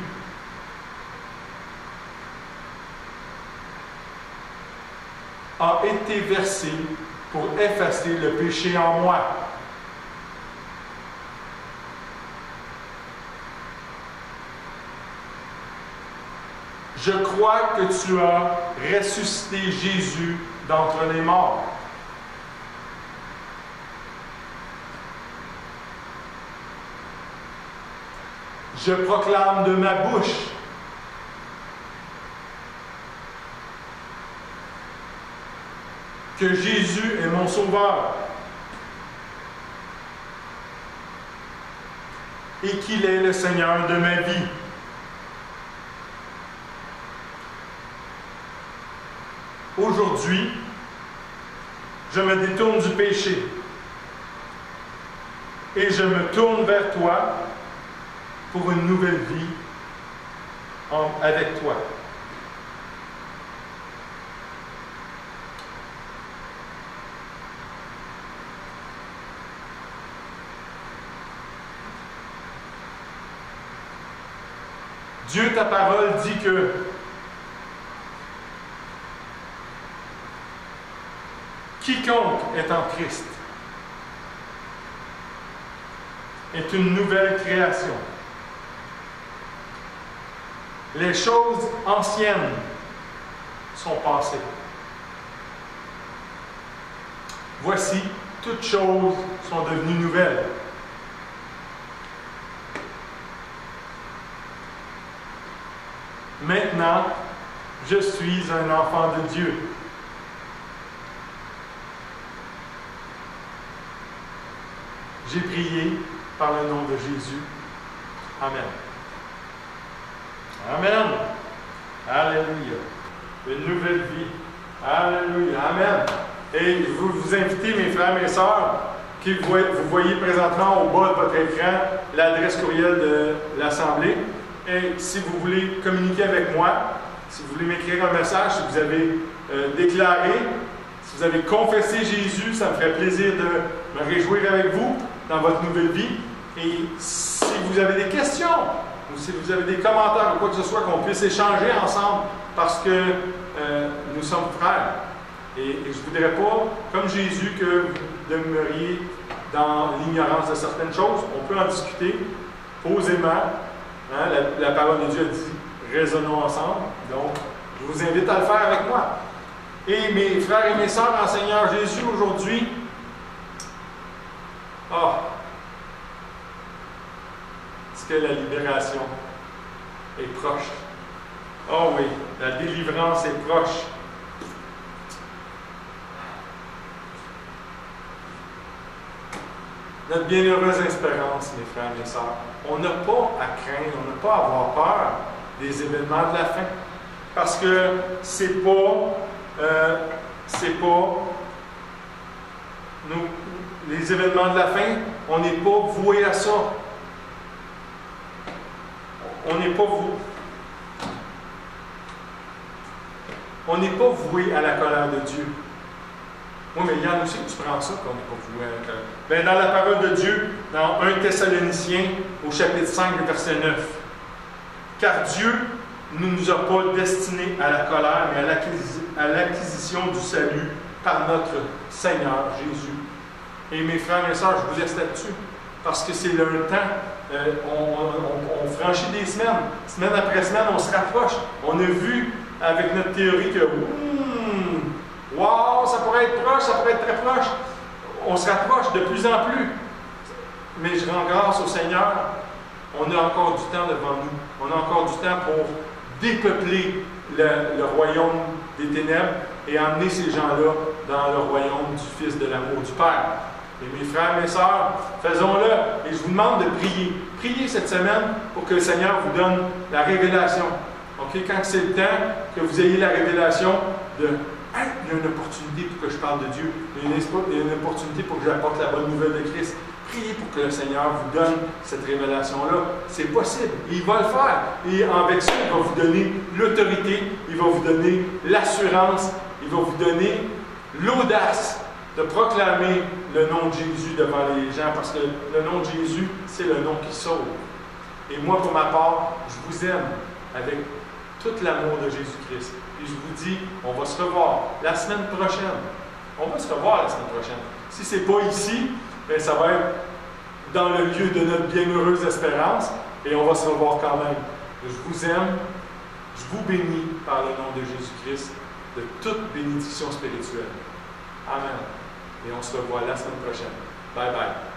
a été versé pour effacer le péché en moi. Je crois que tu as ressuscité Jésus d'entre les morts. Je proclame de ma bouche que Jésus est mon Sauveur et qu'il est le Seigneur de ma vie. Aujourd'hui, je me détourne du péché et je me tourne vers toi pour une nouvelle vie avec toi. Dieu, ta parole dit que Quiconque est en Christ est une nouvelle création. Les choses anciennes sont passées. Voici, toutes choses sont devenues nouvelles. Maintenant, je suis un enfant de Dieu. J'ai prié par le nom de Jésus. Amen. Amen. Alléluia. Une nouvelle vie. Alléluia. Amen. Et je veux vous inviter, mes frères et mes sœurs, que vous voyez présentement au bas de votre écran l'adresse courriel de l'Assemblée. Et si vous voulez communiquer avec moi, si vous voulez m'écrire un message, si vous avez déclaré, si vous avez confessé Jésus, ça me ferait plaisir de me réjouir avec vous dans votre nouvelle vie. Et si vous avez des questions, ou si vous avez des commentaires ou quoi que ce soit, qu'on puisse échanger ensemble, parce que nous sommes frères. Et je ne voudrais pas, comme Jésus, que vous demeuriez dans l'ignorance de certaines choses. On peut en discuter posément. Hein, la parole de Dieu a dit « raisonnons ensemble ». Donc, je vous invite à le faire avec moi. Et mes frères et mes sœurs en Seigneur Jésus, aujourd'hui, est-ce que la libération est proche? Oh oui, la délivrance est proche. Notre bienheureuse espérance, mes frères et mes sœurs, on n'a pas à craindre, on n'a pas à avoir peur des événements de la fin. Parce que c'est pas les événements de la fin, on n'est pas voué à ça. On n'est pas voué à la colère de Dieu. Oui, mais il y en a aussi que tu prends ça qu'on n'est pas voué à la colère. Bien, dans la parole de Dieu, dans 1 Thessaloniciens, au chapitre 5, verset 9. Car Dieu ne nous a pas destinés à la colère, mais à l'acquisition du salut par notre Seigneur Jésus. Et mes frères et mes sœurs, je vous laisse là-dessus, parce que c'est le temps. On franchit des semaines. Semaine après semaine, on se rapproche. On a vu avec notre théorie que wow, ça pourrait être proche, ça pourrait être très proche. On se rapproche de plus en plus. Mais je rends grâce au Seigneur. On a encore du temps devant nous. On a encore du temps pour dépeupler le royaume des ténèbres et emmener ces gens-là dans le royaume du Fils de l'amour du Père. Et mes frères, mes sœurs, faisons-le. Et je vous demande de prier. Priez cette semaine pour que le Seigneur vous donne la révélation. OK? Quand c'est le temps que vous ayez la révélation de « Hey, il y a une opportunité pour que je parle de Dieu. Il y a une opportunité pour que j'apporte la bonne nouvelle de Christ. » Priez pour que le Seigneur vous donne cette révélation-là. C'est possible. Il va le faire. Et avec ça, il va vous donner l'autorité. Il va vous donner l'assurance. Il va vous donner l'audace de proclamer le nom de Jésus devant les gens. Parce que le nom de Jésus, c'est le nom qui sauve. Et moi, pour ma part, je vous aime avec tout l'amour de Jésus-Christ. Et je vous dis, on va se revoir la semaine prochaine. On va se revoir la semaine prochaine. Si ce n'est pas ici, bien, ça va être dans le lieu de notre bienheureuse espérance et on va se revoir quand même. Je vous aime, je vous bénis par le nom de Jésus-Christ de toute bénédiction spirituelle. Amen. Et on se revoit la semaine prochaine. Bye bye.